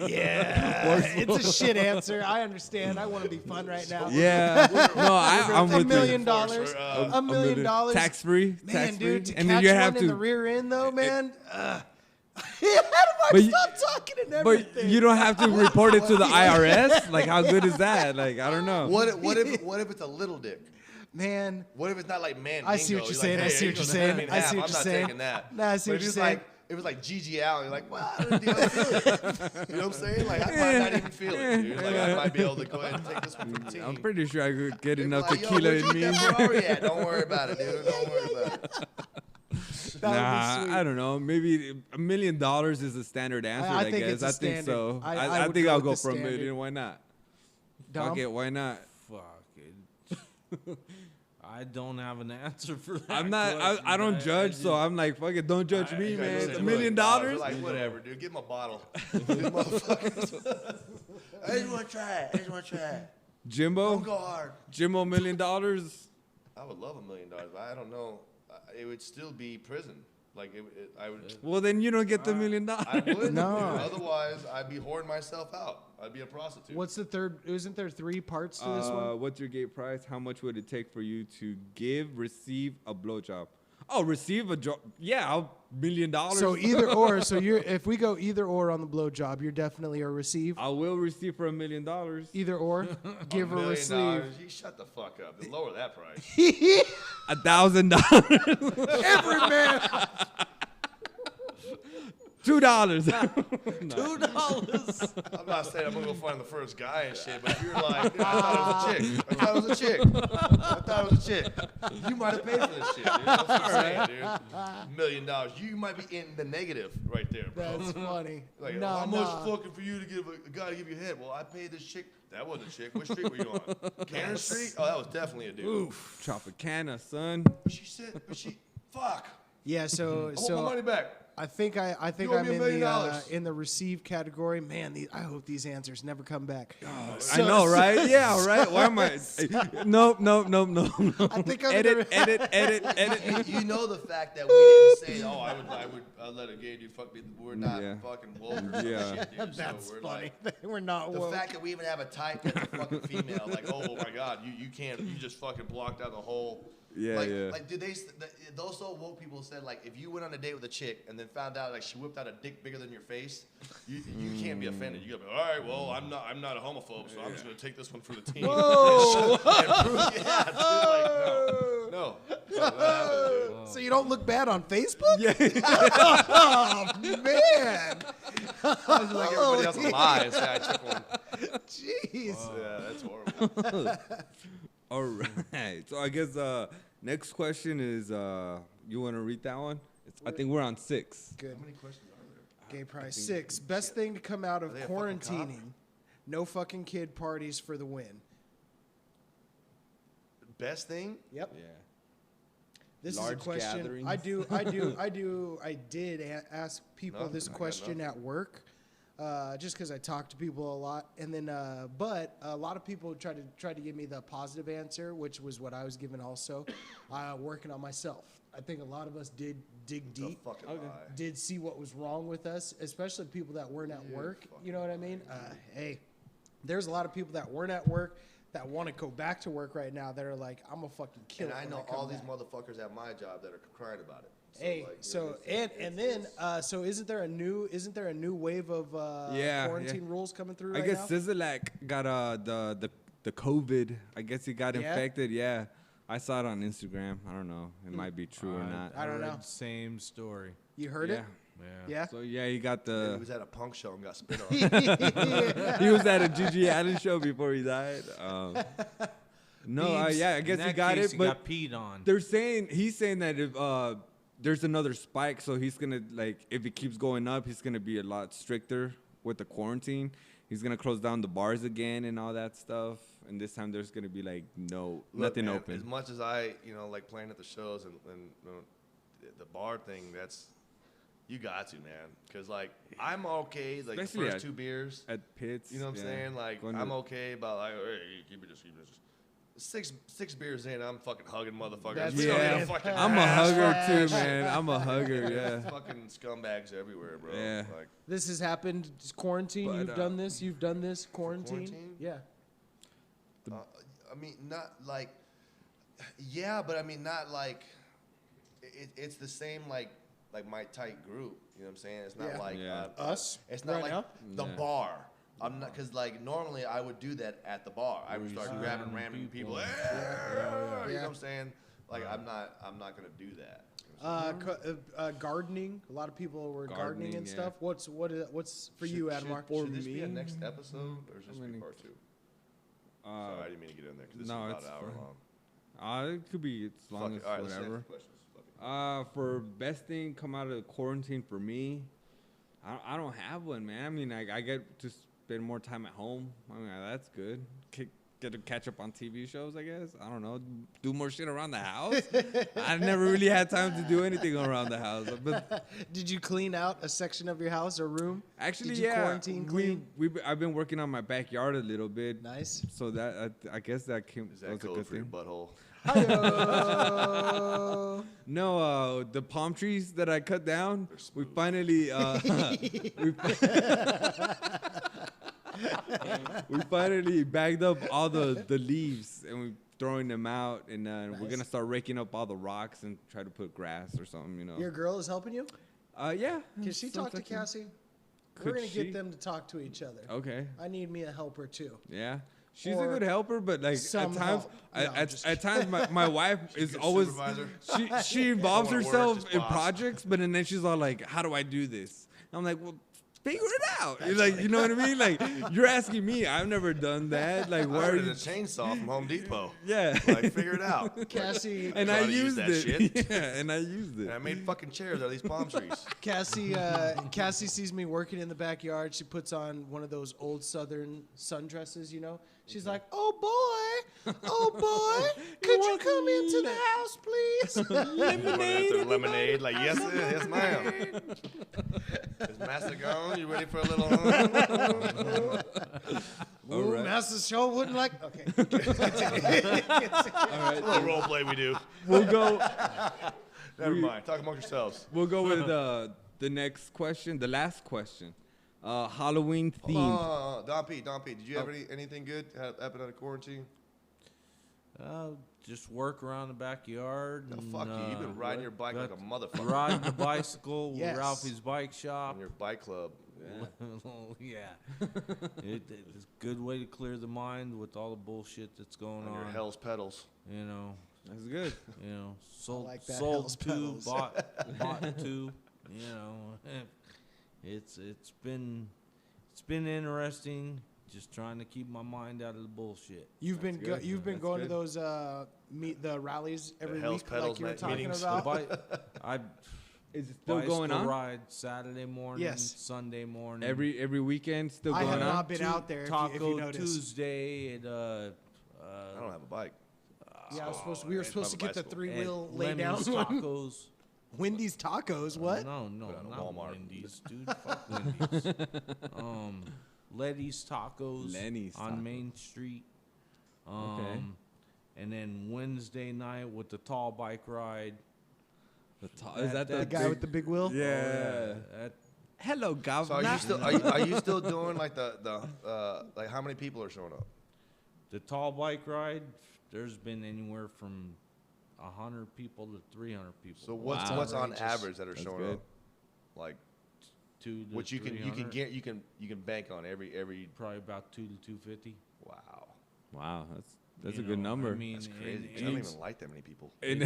a shit answer. I understand. I want to be fun right now. Yeah. No, I'm $1 with million, you. $1 million, Tax free. Man, dude, to and catch then you one have in the to. rear end though, man. But you- Stop talking and everything. But you don't have to report it to the IRS. Like, how good is that? Like, I don't know. What if it's a little dick? Man, What if it's not like man? I see what you're saying. I see what you're saying. I see what I'm you're not saying. taking that. No, I see But what if you're it's saying. like if it was like Gigi Allen, you're like, well, I don't feel it. You know what I'm saying? Like I might not even feel it, dude. Like I might be able to go ahead and take this one from the team. I'm pretty sure I could get They'd be enough like, yo, tequila where'd in you me. get that Ferrari at? Don't worry about it, dude. Don't worry about it. Nah, sweet. I don't know. Maybe $1 million is the standard answer. I think guess. it's a I think standard. so. I I would think go I'll with go the for $1 standard. million. Why not? Dom? Fuck it. Why not? Fuck it. I don't have an answer for that. I'm not. question. I don't judge, so I'm like, fuck it. Don't judge me, man. $1 million. Like, whatever, dude. Give him a bottle. These motherfuckers. I just want to try it. I just want to try it. Don't Jimbo. go hard. Jimbo, $1 million. I would love $1 million, but I don't know. It would still be prison. Like I would. Well, then you don't get the $1 million. I would. No. Otherwise, I'd be hoarding myself out. I'd be a prostitute. What's the third? Isn't there 3 parts to this one? What's your gate price? How much would it take for you to receive a blowjob? Oh, receive a job? Yeah, $1 million. So either or. So if we go either or on the blowjob, you're definitely a receive. I will receive for $1 million. Either or, give or $1 million. receive. You shut the fuck up. Then lower that price. $1,000. Every man. $2. $2. I'm not saying I'm gonna go find the first guy and shit, but if you're like, dude, I thought it was a chick. I thought it was a chick. You might have paid for this shit, dude. That's what I'm saying, dude. $1 million. You might be in the negative right there, bro. That's funny. Like, no, how no. much fucking for you to give a guy to give you a head? Well, I paid this chick. That wasn't a chick. Which street were you on? Cannon Street? Oh, that was definitely a dude. Oof. Tropicana, son. But she said, fuck. Yeah. So I want my money back. I think You I'm owe me $1 million. in the receive category. Man, I hope these answers never come back. I know, right? Yeah, right. Why am I? Nope. I think I'm Edit. You know the fact that we didn't say, oh, I would let a gay dude fuck me. We're not Yeah. fucking woke. Yeah. Shit, dude. That's so we're funny. Like, We're not the woke. fact that we even have a type that's a fucking female, like, oh my god, you can't, you just fucking blocked out the whole. Yeah, like, yeah. Like, those so woke people said, like, if you went on a date with a chick and then found out like she whipped out a dick bigger than your face, you can't be offended. You gotta be, all right, well, I'm not a homophobe, so I'm just gonna take this one for the team. Whoa. Yeah, dude, like, no. Not happening, dude. So you don't look bad on Facebook? Yeah. Oh man. I was like everybody else alive. So I took one. Jeez. Yeah, that's horrible. All right. So I guess next question is you want to read that one? I think we're on 6. Good. How many questions are there? Gay price 6. Best thing to come out of Are they a fucking cop? quarantining. No fucking kid parties for the win. Best thing? Yep. Yeah. This Large is a question. gatherings. I did ask people No, this I got question nothing. at work, just because I talk to people a lot, and then but a lot of people tried to give me the positive answer, which was what I was given also. Working on myself. I think a lot of us did dig The deep. fucking lie. Did see what was wrong with us, especially people that weren't at work. You know what I mean? Hey, there's a lot of people that weren't at work that want to go back to work right now that are like, I'm gonna fucking kill And it. I when know come all these back." motherfuckers at my job that are crying about it. Hey, like, so it's- and then so isn't there a new wave of quarantine rules coming through I right guess now? Sizzalak got the COVID. I guess he got Yeah? infected. Yeah. I saw it on Instagram. I don't know. It might be true or not. I don't know. Same story. You heard yeah. Yeah. it? Yeah. So yeah, he got He the. was at a punk show and got spit on. He was at a Gigi Allen show before he died. No, yeah, I guess In he that got case, it, he but got peed on. he's saying that if there's another spike, so he's gonna if it keeps going up, he's gonna be a lot stricter with the quarantine. He's gonna close down the bars again and all that stuff. And this time there's gonna be like Look, nothing man, open. As much as I, like playing at the shows and the bar thing, you got to, man. Because, like, I'm okay, like, Especially the at- first 2 beers. At Pitts, You know what I'm yeah. saying? Like, Going I'm to- okay about, like, hey, keep it just. 6 beers in, I'm fucking hugging motherfuckers. That's We don't need Yeah, a fucking I'm a ass hugger fuck too, shit. man. I'm a hugger, yeah. Fucking scumbags everywhere, bro. Yeah. Like, This has happened. It's quarantine. But, You've done this. You've done this. Quarantine. quarantine? Yeah. I mean, not like, yeah, but I mean, not like, it's the same, like my tight group. You know what I'm saying? It's not Yeah. like Yeah. Us It's not right like now? the Yeah. bar. I'm not, because like normally I would do that at the bar. I would start grabbing random people. You know what I'm saying? Like I'm not gonna do that. Gardening. A lot of people were gardening and Gardening, yeah. stuff. What's for you, Admar? Should this be a me? next episode or is this be many- part 2? Sorry, I didn't mean to get in there because this no, is about it's an hour fine. long. It could be as long Fuck as it. All right, let's whatever. answer questions. Fuck it. For best thing come out of quarantine for me, I don't have one, man. I mean, I get to spend more time at home. I mean, that's good. Get to catch up on TV shows, I guess. I don't know. Do more shit around the house. I never really had time to do anything around the house. But Did you clean out a section of your house or room? actually, Did you quarantine clean? I've been working on my backyard a little bit. Nice. So that I guess that came. Is That that was a code good for your thing. butthole? Hi-yo. No, the palm trees that I cut down, we finally we finally bagged up all the leaves and we throwing them out, and we're gonna start raking up all the rocks and try to put grass or something, you know. Your girl is helping you? Yeah. Can she talk to Cassie? We're Could going to she? get them to talk to each other. Okay. I need me a helper too. Yeah. She's Or a good helper, but like at some times, help. No, I'm just at times my wife is good always supervisor. she involves I wanna work, herself just in boss. projects, but then she's all like, "How do I do this?" And I'm like, "Well, figure it out." You're like, you know what I mean? Like, you're asking me. I've never done that. Like, I why are ordered you? a chainsaw from Home Depot. Yeah. Like, figure it out. Cassie, And Know I how to use used that it. shit. Yeah, and I used it. And I made fucking chairs out of these palm trees. Cassie sees me working in the backyard. She puts on one of those old Southern sundresses, you know. She's like, "Oh boy, could you come into the house, please?" Lemonade. Like, yes, ma'am. Is Master gone? You ready for a little? Ooh, right. Master Show wouldn't like. Okay. little role play we do. We'll go. Never mind. Talk amongst yourselves. We'll go with the next question, the last question. Halloween themed. Don P. Did you have anything good happen out of quarantine? Just work around the backyard. No, and, fuck you. You've been riding your bike like a motherfucker. Riding the bicycle Yes. with Ralphie's bike shop. On your bike club. Yeah. It's a good way to clear the mind with all the bullshit that's going On your on. Hell's Pedals. You know, That's good. sold, like that sold Hell's two, Pedals. bought two. You know, it's been interesting. Just trying to keep my mind out of the bullshit. You've been good. you've been That's going to good. those the rallies every Hell's week, Pedals like you were night talking meetings. about. I Is it still bicycle going on? ride Saturday morning, Yes. Sunday morning. Every weekend still I going have on? not been out there. If Taco you noticed. Tuesday at I don't have a bike. Yeah, we were I supposed to have a get the bicycle. 3-wheel at lay down Lenny's one. Tacos. Wendy's Tacos. What? No, Put it on not Walmart. Wendy's, dude. Fuck Wendy's. Letty's Tacos Lenny's on Tacos. Main Street. Okay. And then Wednesday night with the tall bike ride. Is that The the guy with the big wheel? Yeah. That, Hello, So governor. are you still doing like the like how many people are showing up? the tall bike ride, there's been anywhere from 100 people to 300 people. So what's Wow. what's on Outrageous. average that are That's showing good. up? Like two to what you can 300, get you can bank on every probably about 2 to 250. wow. Wow, that's You a good know, number. I mean, That's crazy. and- 'cause I don't and even like that many people. and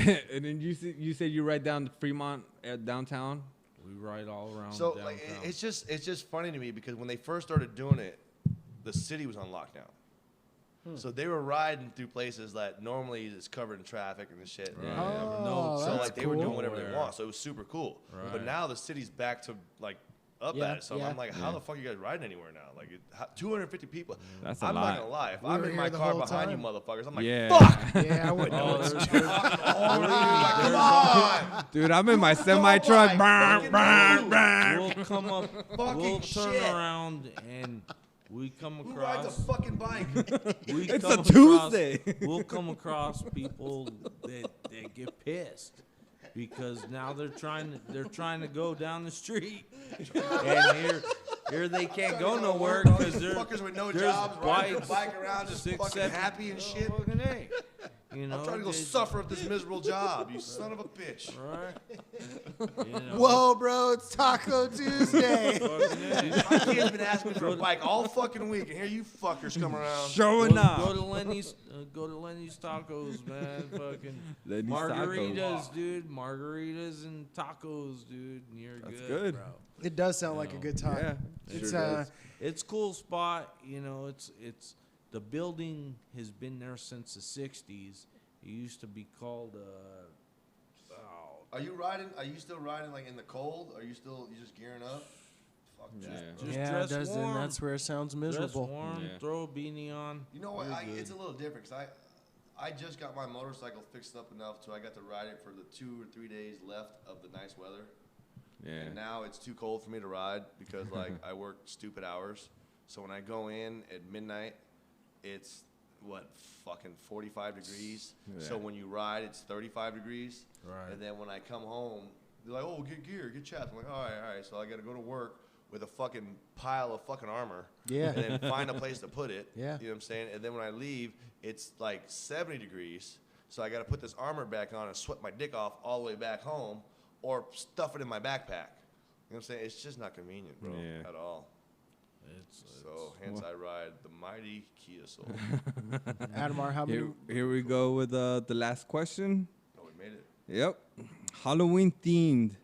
then you said you ride down to Fremont downtown. we ride all around So downtown. like, it's just funny to me because when they first started doing it, the city was on lockdown. So they were riding through places that normally is covered in traffic and this shit. Right. Oh, So that's like they were doing cool. whatever they Nowhere. want. So it was super cool. But Right. now the city's back to like up Yeah, at it. So yeah. I'm like, how the fuck are you guys riding anywhere now? Like 250 people. That's a I'm lot. not gonna lie. If We I'm were in here my the car whole behind you time. motherfuckers, I'm like, Yeah. fuck. Yeah, I wouldn't know. Oh, It's there's- Come on. Dude, I'm in my Go semi truck. by. Fucking move. We'll come up, Fucking we'll turn shit. around, and we come Who rides a across. fucking bike? We It's come a Tuesday. We'll come across people that get pissed because now they're trying to go down the street, and here they can't go nowhere All because these they're fuckers with no there's jobs riding their bikes, bike around just 6, fucking 7 happy and shit. Fucking A. You know, I'm trying to go they- suffer at this miserable job, you son of a bitch. Right? You know, Whoa, bro, it's Taco Tuesday. fucking A. My kid's been asking me for a bike all fucking week, and here you fuckers come around. Showing Go up. to Lenny's, go to Lenny's Tacos, man. Fucking Lenny's margaritas, Tacos. dude. Margaritas and tacos, dude. And you're That's good, good. bro. It does sound like a good time. Yeah, It's sure does. It's cool spot. You know, it's the building has been there since the '60s. It used to be called Are you riding? Are you still riding like in the cold? Are you just gearing up? Fuck Yeah. that, bro. Just Yeah, dress it does, warm. and that's where it sounds Dress miserable. warm. Yeah. Throw a beanie on. You know what? You're good. It's a little different because I just got my motorcycle fixed up enough so I got to ride it for the 2 or 3 days left of the nice weather. Yeah. And now it's too cold for me to ride because like I work stupid hours. So when I go in at midnight, it's fucking 45 degrees. Yeah. So when you ride, it's 35 degrees. Right. And then when I come home, they're like, "Oh, get gear, get chaps." I'm like, all right. So I got to go to work with a fucking pile of fucking armor. Yeah. And then find a place to put it. Yeah. You know what I'm saying? And then when I leave, it's like 70 degrees. So I got to put this armor back on and sweat my dick off all the way back home or stuff it in my backpack. You know what I'm saying? It's just not convenient, bro, Yeah. at all. So hence I ride the mighty Kia Soul. Adamar, how many? Here we go with the last question. Oh, we made it. Yep. Halloween themed.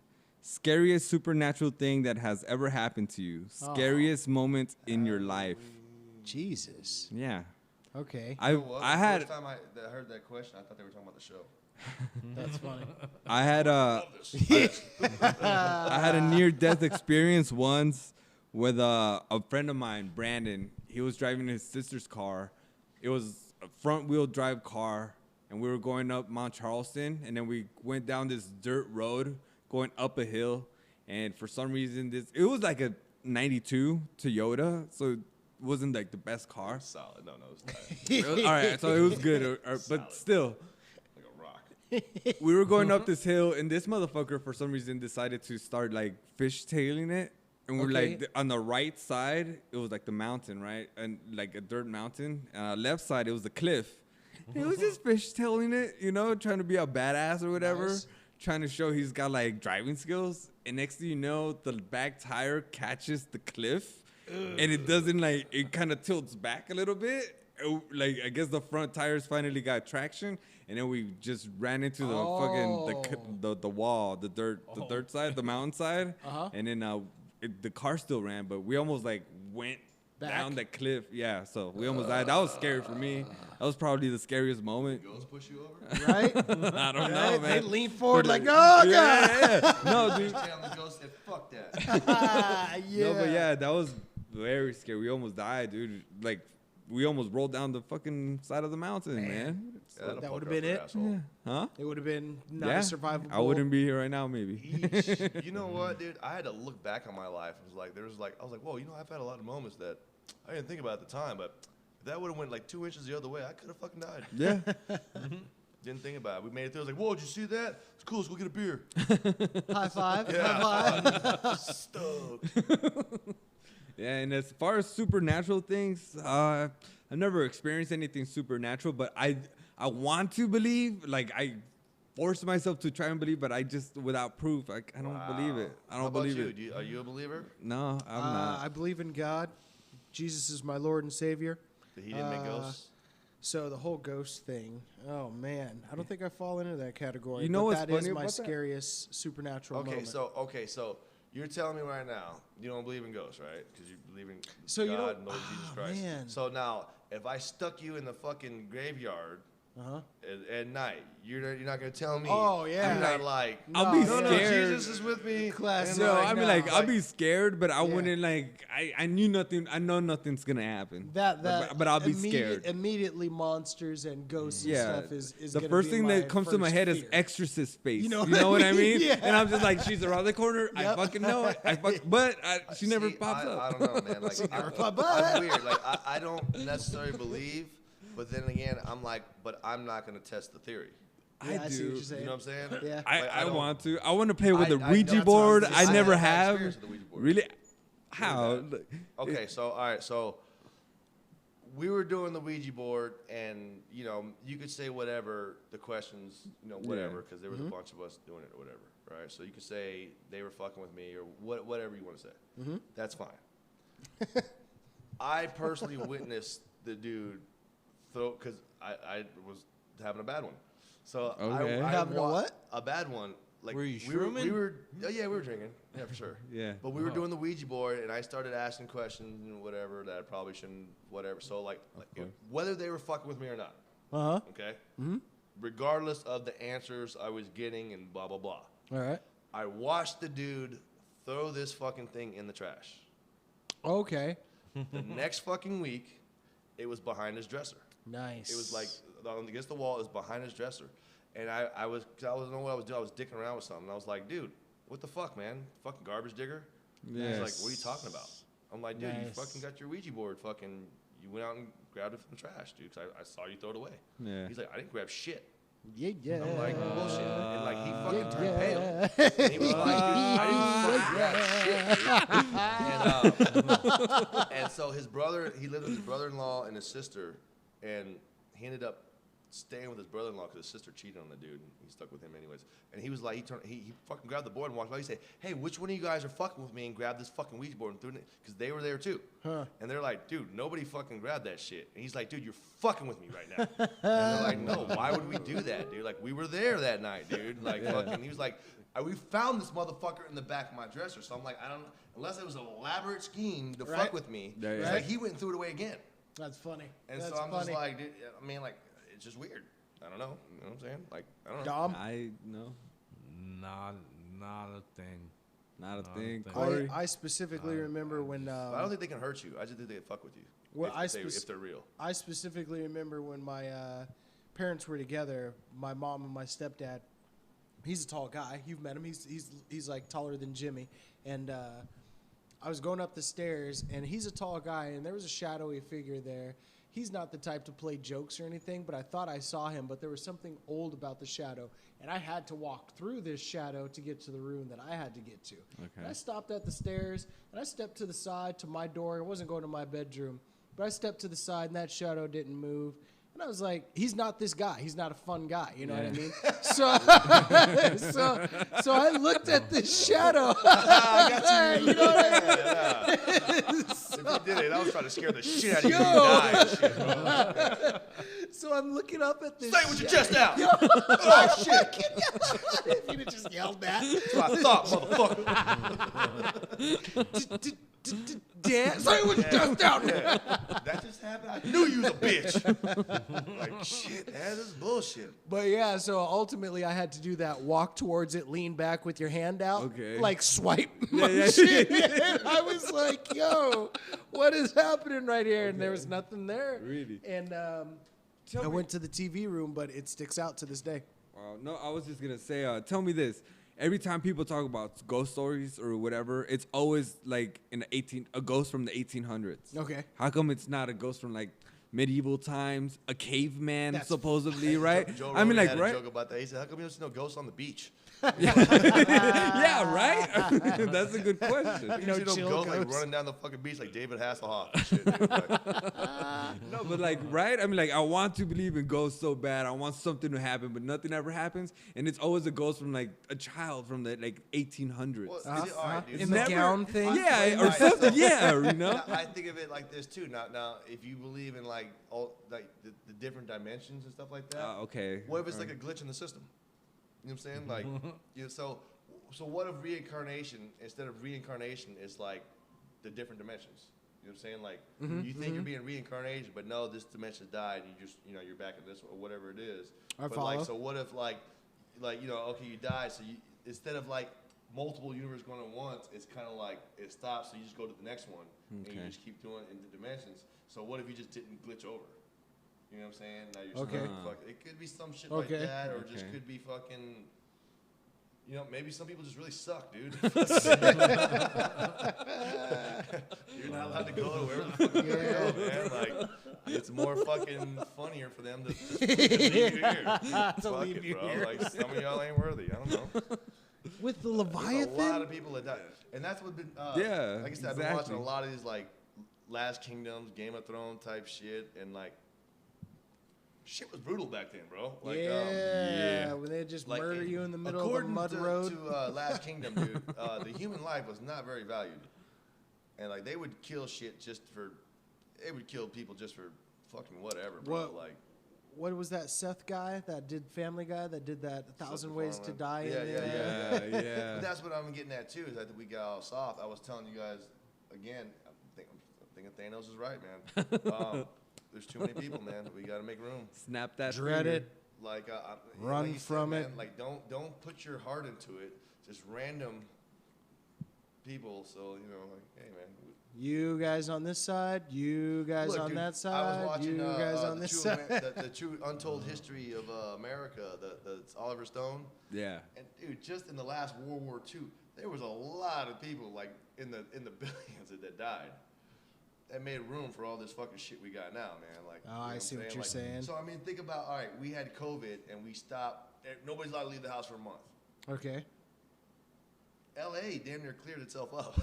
Scariest supernatural thing that has ever happened to you. Scariest moment in your life. Jesus. Yeah. Okay, I You know what? I The had first time I heard that question, I thought they were talking about the show. that's funny. I had I had a near death experience once with a friend of mine, Brandon. He was driving his sister's car. It was a front wheel drive car, and we were going up Mount Charleston, and then we went down this dirt road going up a hill, and for some reason it was like a 92 Toyota, so it wasn't like the best car. Solid. No, it's not. It was- all right, so it was good, but still. Like a rock. We were going up this hill, and this motherfucker, for some reason, decided to start like fishtailing it. And we're Okay. like, on the right side, it was like the mountain, right? And like a dirt mountain. And on the left side, it was the cliff. He was just fishtailing it, you know, trying to be a badass or whatever, Nice. trying to show he's got like driving skills. And next thing you know, the back tire catches the cliff, and it doesn't like, it kind of tilts back a little bit. Like, I guess the front tires finally got traction, and then we just ran into the the wall, the dirt side, the mountain side, and then the car still ran, but we almost like went down the cliff. Yeah, so we almost died. That was scary for me. That was probably the scariest moment. Ghost push you over? Right? I don't know, Right? They man. lean forward like, oh, God. Yeah. No, dude. Telling the ghost said, fuck that. Yeah. No, but yeah, that was very scary. We almost died, dude. Like, we almost rolled down the fucking side of the mountain, man. Yeah, that'll That fuck would've up been your it? asshole. Huh? It would have been not Yeah. a survivable. I wouldn't be here right now, maybe. Eesh. You know what, dude? I had to look back on my life. I was like, I was like, whoa, you know, I've had a lot of moments that I didn't think about at the time, but if that would have went like 2 inches the other way, I could have fucking died. Yeah. Didn't think about it. We made it through. I was like, whoa, did you see that? It's cool. Let's go get a beer. High five. Yeah. High five. Stoked. Yeah, and as far as supernatural things, I've never experienced anything supernatural, but I want to believe. Like, I force myself to try and believe, but I just, without proof, I don't believe it. I How don't about believe you? it. Are you a believer? No, I'm not. I believe in God. Jesus is my Lord and Savior. That he didn't make ghosts? So the whole ghost thing, oh man, I don't think I fall into that category. You know but what's that funny is my about that? scariest supernatural Okay, moment. so you're telling me right now you don't believe in ghosts, right? Because you believe in So you God don't- and Lord Jesus oh, Christ. man. So now, if I stuck you in the fucking graveyard Uh-huh. at night, you're not gonna tell me. Oh, yeah. You're not like. I'll be No, scared. Jesus is with me. Classic. and No, like, I mean, no, like, I'll like- be scared, but I Yeah. wouldn't, like, I knew nothing. I know nothing's going to happen. But I'll be scared. Immediately, monsters and ghosts and Yeah. stuff is The gonna first be thing my that comes to my first head is fear. Exorcist face. You know what I mean? Yeah. And I'm just like, she's around the corner. I Yep. fucking know it. But she never See, pops I up. don't know, man. Like, popped up. I'm weird. Like, I don't necessarily believe, but then again, I'm like, but I'm not gonna test the theory. Yeah, I see what do. you're You saying. know what I'm saying? Yeah. I, Like, I don't- want to. I want to play with the I- Ouija that's board. what I'm I saying. never I have have. experience with the Ouija board. Really? How? Okay, so all right, so we were doing the Ouija board, and you know, you could say whatever the questions, you know, whatever, because there was a bunch of us doing it or whatever, right? So you could say they were fucking with me or whatever you want to say. That's fine. I personally witnessed the dude throw because I was having a bad one. So Okay. I Having a what? A bad one. Like Were you we were, shrooming? yeah, we were drinking. Yeah, for sure. Yeah. But we were doing the Ouija board, and I started asking questions and whatever that I probably shouldn't, whatever. So like whether they were fucking with me or not. Uh-huh. Okay. Regardless of the answers I was getting and blah blah blah. All right. I watched the dude throw this fucking thing in the trash. Okay. The next fucking week, it was behind his dresser. Nice. It was like against the wall. It was behind his dresser, and I don't know what I was doing. I was dicking around with something. I was like, dude, what the fuck, man? Fucking garbage digger. Yes. He's like, what are you talking about? I'm like, dude, you Nice. fucking got your Ouija board. Fucking, you went out and grabbed it from the trash, dude. 'Cause I saw you throw it away. Yeah. He's like, I didn't grab shit. Yeah, yeah. I'm like, bullshit. And like he fucking Yeah, turned yeah. pale. And he was like, dude, I didn't fucking grab shit. And so his brother, he lived with his brother-in-law and his sister, and he ended up staying with his brother-in-law because his sister cheated on the dude. And he stuck with him anyways. And he was like, he fucking grabbed the board and walked by. He said, hey, which one of you guys are fucking with me and grabbed this fucking Ouija board and threw it? Because they were there too. Huh. And they're like, dude, nobody fucking grabbed that shit. And he's like, dude, you're fucking with me right now. And they're like, no, why would we do that, dude? Like, we were there that night, dude. Like, fucking, he was like, we found this motherfucker in the back of my dresser. So I'm like, I don't, unless it was an elaborate scheme to Right. fuck with me. Yeah, It's yeah. like he went and threw it away again. That's funny. And That's so I'm funny. just like, dude, I mean, like, it's just weird. I don't know. You know what I'm saying? Like, I don't know. Dom, I know. Not a thing. Not a Not a thing. thing. Corey. I specifically remember when I don't think they can hurt you. I just think they fuck with you. Well, if they're real. I specifically remember when my parents were together. My mom and my stepdad. He's a tall guy. You've met him. He's like taller than Jimmy. And I was going up the stairs, and he's a tall guy, and there was a shadowy figure there. He's not the type to play jokes or anything, but I thought I saw him. But there was something old about the shadow, and I had to walk through this shadow to get to the room that I had to get to. Okay. And I stopped at the stairs, and I stepped to the side to my door. I wasn't going to my bedroom, but I stepped to the side, and that shadow didn't move. And I was like, he's not this guy. He's not a fun guy. You know what I mean? So I looked at this shadow. I got you. You know what I mean? If you did it, I was trying to scare the shit out of you. You die and shit, bro. So I'm looking up at this. Say it with your chest out. Oh, shit. If you'd have just yelled that. That's what I thought, motherfucker. Dan, say it with your chest out. Yeah. That just happened. I knew you was a bitch. Like, shit, man, this is bullshit. But yeah, so ultimately I had to do that walk towards it, lean back with your hand out, Okay. like swipe my shit. And I was like, yo, what is happening right here? And there was nothing there. Really? And I went to the TV room, but it sticks out to this day. No, I was just gonna say, tell me this. Every time people talk about ghost stories or whatever, it's always like a ghost from the 1800s. Okay. How come it's not a ghost from like medieval times, a caveman That's- supposedly, right? Joe I mean, Rogan like, had a right? joke about that. He said, how come you don't see no ghosts on the beach? Yeah, right. That's a good question. You No see no chill ghosts like ghosts. running down the fucking beach like David Hasselhoff and shit. Dude. Like, No, but like, right? I mean, like, I want to believe in ghosts so bad. I want something to happen, but nothing ever happens, and it's always a ghost from like a child from the like 1800s. well, all right, dude. In So- the gown thing? Yeah, or Right. something. Yeah, you know. I think of it like this too. Now, if you believe in like all like the different dimensions and stuff like that, Okay. what if it's like a glitch in the system? You know what I'm saying? Like, you know, so what if reincarnation instead of reincarnation is like the different dimensions? You know what I'm saying? Like, you think you're being reincarnated, but no, this dimension died. And you just, you know, you're back in this or whatever it is. I but follow. like, so what if like you know, okay, you died, so you instead of like multiple universes going at once, it's kind of like it stops, so you just go to the next one, and you Okay. just keep doing it in the dimensions. So what if you just didn't glitch over? You know what I'm saying? Now you're Okay. stuck. It could be some shit Okay. like that, or just Okay. could be fucking. You know, maybe some people just really suck, dude. You're not allowed to go to wherever the fuck you go, man. Like, it's more fucking funnier for them to just leave you here. Fuck leave it, you bro. here. Like, some of y'all ain't worthy. I don't know. With the There's a lot Leviathan? of people that die, and that's what been. Yeah, like I said, I've been watching exactly. a lot of these like Last Kingdoms, Game of Thrones type shit, and like shit was brutal back then, bro. Like, Yeah, when they just like, murder you in the middle of a according mud to, road. to Last Kingdom, dude, the human life was not very valued, and like they would kill shit just for, they would kill people just for fucking whatever, bro. What- Like, What was that Seth guy that did Family Guy that did that 1,000 Ways to Die? Yeah, in yeah, there? yeah. Yeah. But that's what I'm getting at too. Is that we got all soft. I was telling you guys again. I'm thinking Thanos is right, man. There's too many people, man. We got to make room. Snap that. Dread finger. it. Like, Run like you said, from man, it. Like, don't put your heart into it. Just random people. So like, hey, man. You guys on this side, you guys Look, on dude, that side, I was watching, you guys on the this true side. the true untold history of America. That's Oliver Stone. Yeah. And dude, just in the last World War II, there was a lot of people like in the billions that died. That made room for all this fucking shit we got now, man. Like, Oh, I see what you're saying. So I mean, think about, all right, we had COVID and we stopped. Nobody's allowed to leave the house for a month. Okay. L.A. damn near cleared itself up.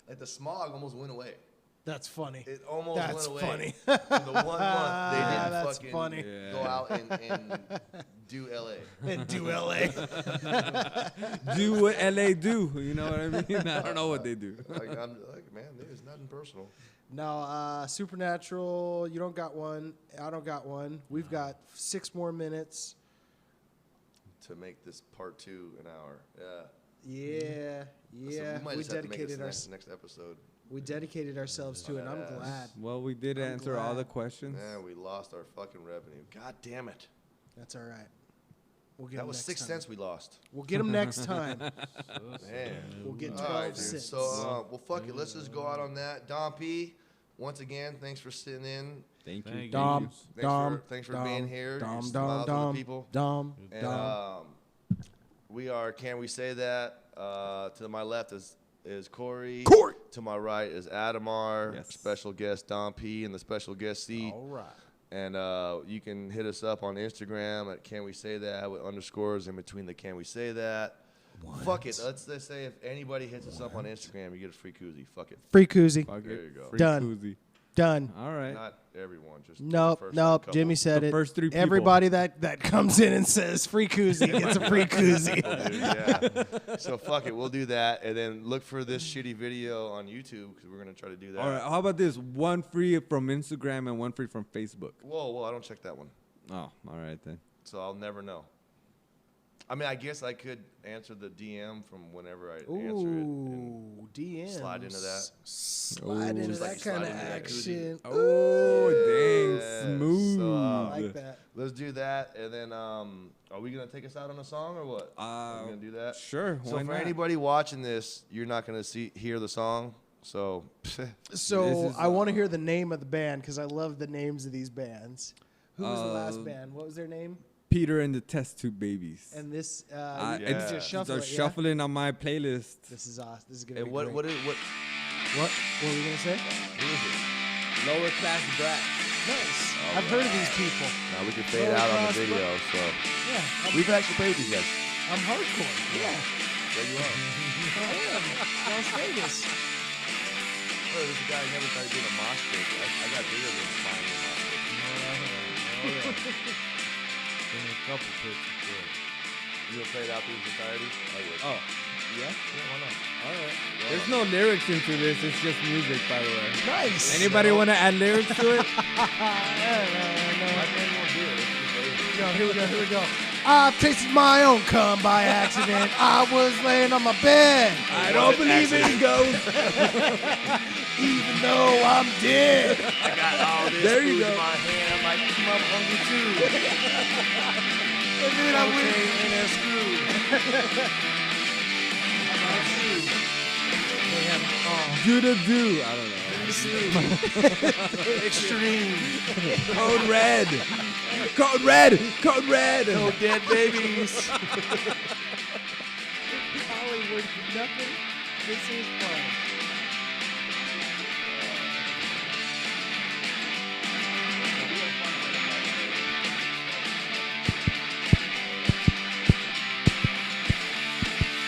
Like the smog almost went away. That's funny. It almost That's went away. funny. In the 1 month they didn't That's fucking funny. go out and do L.A. And do LA. Do what LA do. You know what I mean? I don't know what they do. Like, I'm like, man, there's nothing personal. No, Supernatural, you don't got one. I don't got one. We've got 6 more minutes. To make this part 2 an hour. Yeah. Yeah, So yeah. we might We just have to make this dedicated next episode. we dedicated ourselves to it, and I'm Badass. glad. Well, we did I'm answer all the glad. questions. Man, we lost our fucking revenue. God damn it. That's all right. We'll get That 'em was next 6 time. cents we lost. We'll get them next time. Man. We'll get All 12 right, dude. cents. So, well, fuck it. Let's just go out on that. Dom P, once again, thanks for sitting in. Thank you. Thank you. Dom, Thanks for being here. Dom, You Dom, smile to the Dom, people. Dom, And Dom. we are, can we say that? To my left is Corey. Corey. To my right is Adamar. Yes. Special guest Dom P in the special guest seat. All right. And you can hit us up on Instagram at Can We Say That with underscores in between the Can We Say That. Fuck it. Let's just say if anybody hits us up on Instagram, you get a free koozie. Fuck it. Free koozie. Fuck There it. you go. Free Done. koozie. Done. All right. Not everyone, just the Nope, first nope. couple. Jimmy said The it. first 3 people. Everybody that comes in and says free koozie gets a free koozie. Dude, yeah. So fuck it, we'll do that, and then look for this shitty video on YouTube because we're gonna try to do that. All right. How about this? 1 free from Instagram and 1 free from Facebook. Whoa, I don't check that one, Oh, all right then. so I'll never know. I mean, I guess I could answer the DM from whenever I answer it. And Ooh, DMs. slide into that. Slide Ooh. into Just like that you slide kind of into that koozie. action. Oh, Yeah. dang. Smooth. So, I like that. let's do that, and then are we gonna take us out on a song or what? Are we gonna do that? Sure. So why for not? anybody watching this, you're not gonna hear the song. So So This is, I want to hear the name of the band because I love the names of these bands. Who was the last band? What was their name? Peter and the Test Tube Babies. And this, I- you Yeah. just shuffle it's it, yeah? shuffling on my playlist. This is awesome. This is gonna and be what great. what is what? What were we gonna say? Who is it? Lower class brat. Nice. I've heard of these people. Now we can fade Lower out on class, the video. So Yeah, we've actually played these guys. I'm hardcore. Yeah, There you are. I am. Las Vegas. Oh, there's a guy who never tried to do a mosh pit. I got bigger than spine in mosh pit. In a couple pictures. You gonna play it out through its entirety? I would. Oh, yeah? Yeah, why not? All right. There's no lyrics into this. It's just music, by the way. Nice. Anybody want to add lyrics to it? My friend won't do it. It's just lazy. Here we go. Here we go. I've tasted my own cum by accident. I was laying on my bed, I don't believe in ghosts. even though I'm dead. I got all this There you food go. in my hand. I'm like, I'm hungry too. And then I went. And then screwed. Man, oh, Do the do. I don't know. Extreme. Code red. Code red. Code red. No dead babies. Hollywood for nothing. This is fun.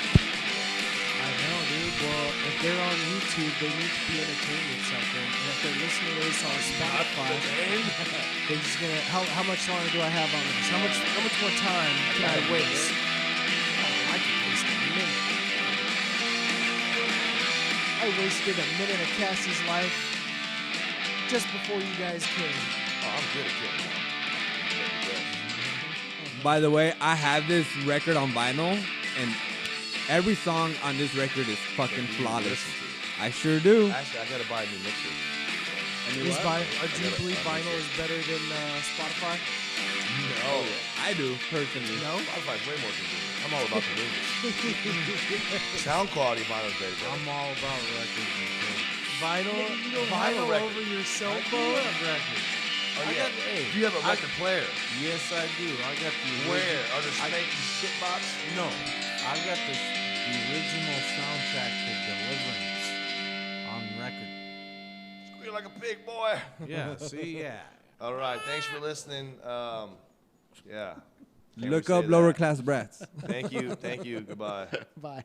I know, dude. Well, if they're on YouTube, they need to be entertained with something. And if they're listening to this on Spotify, they're just gonna. How much longer do I have on this? How much more time can I waste? Oh, I can waste a minute. I wasted a minute of Cassie's life just before you guys came. Oh, I'm good at killing. By the way, I have this record on vinyl, and every song on this record is fucking flawless. I sure do. Actually, I gotta buy a new mixer. Do you believe vinyl is better than Spotify? No, Oh, yeah. I do personally. No. Spotify's way more convenient. I'm all about convenience. Sound quality, vinyl's great, bro. I'm all about records and things. Vinyl, You don't have a vinyl record. over your cell I do phone. have records. Oh, I yeah. got- hey, Do you have a record player? Yes, I do. I got the Where? Under I- Spanky Shitbox? No, I got the original soundtrack to Deliverance on record. Squeal like a pig, boy. Yeah, see, yeah. All right. Thanks for listening. Yeah. Can't Look really up say Lower that. Class Brats. Thank you. Thank you. Goodbye. Bye.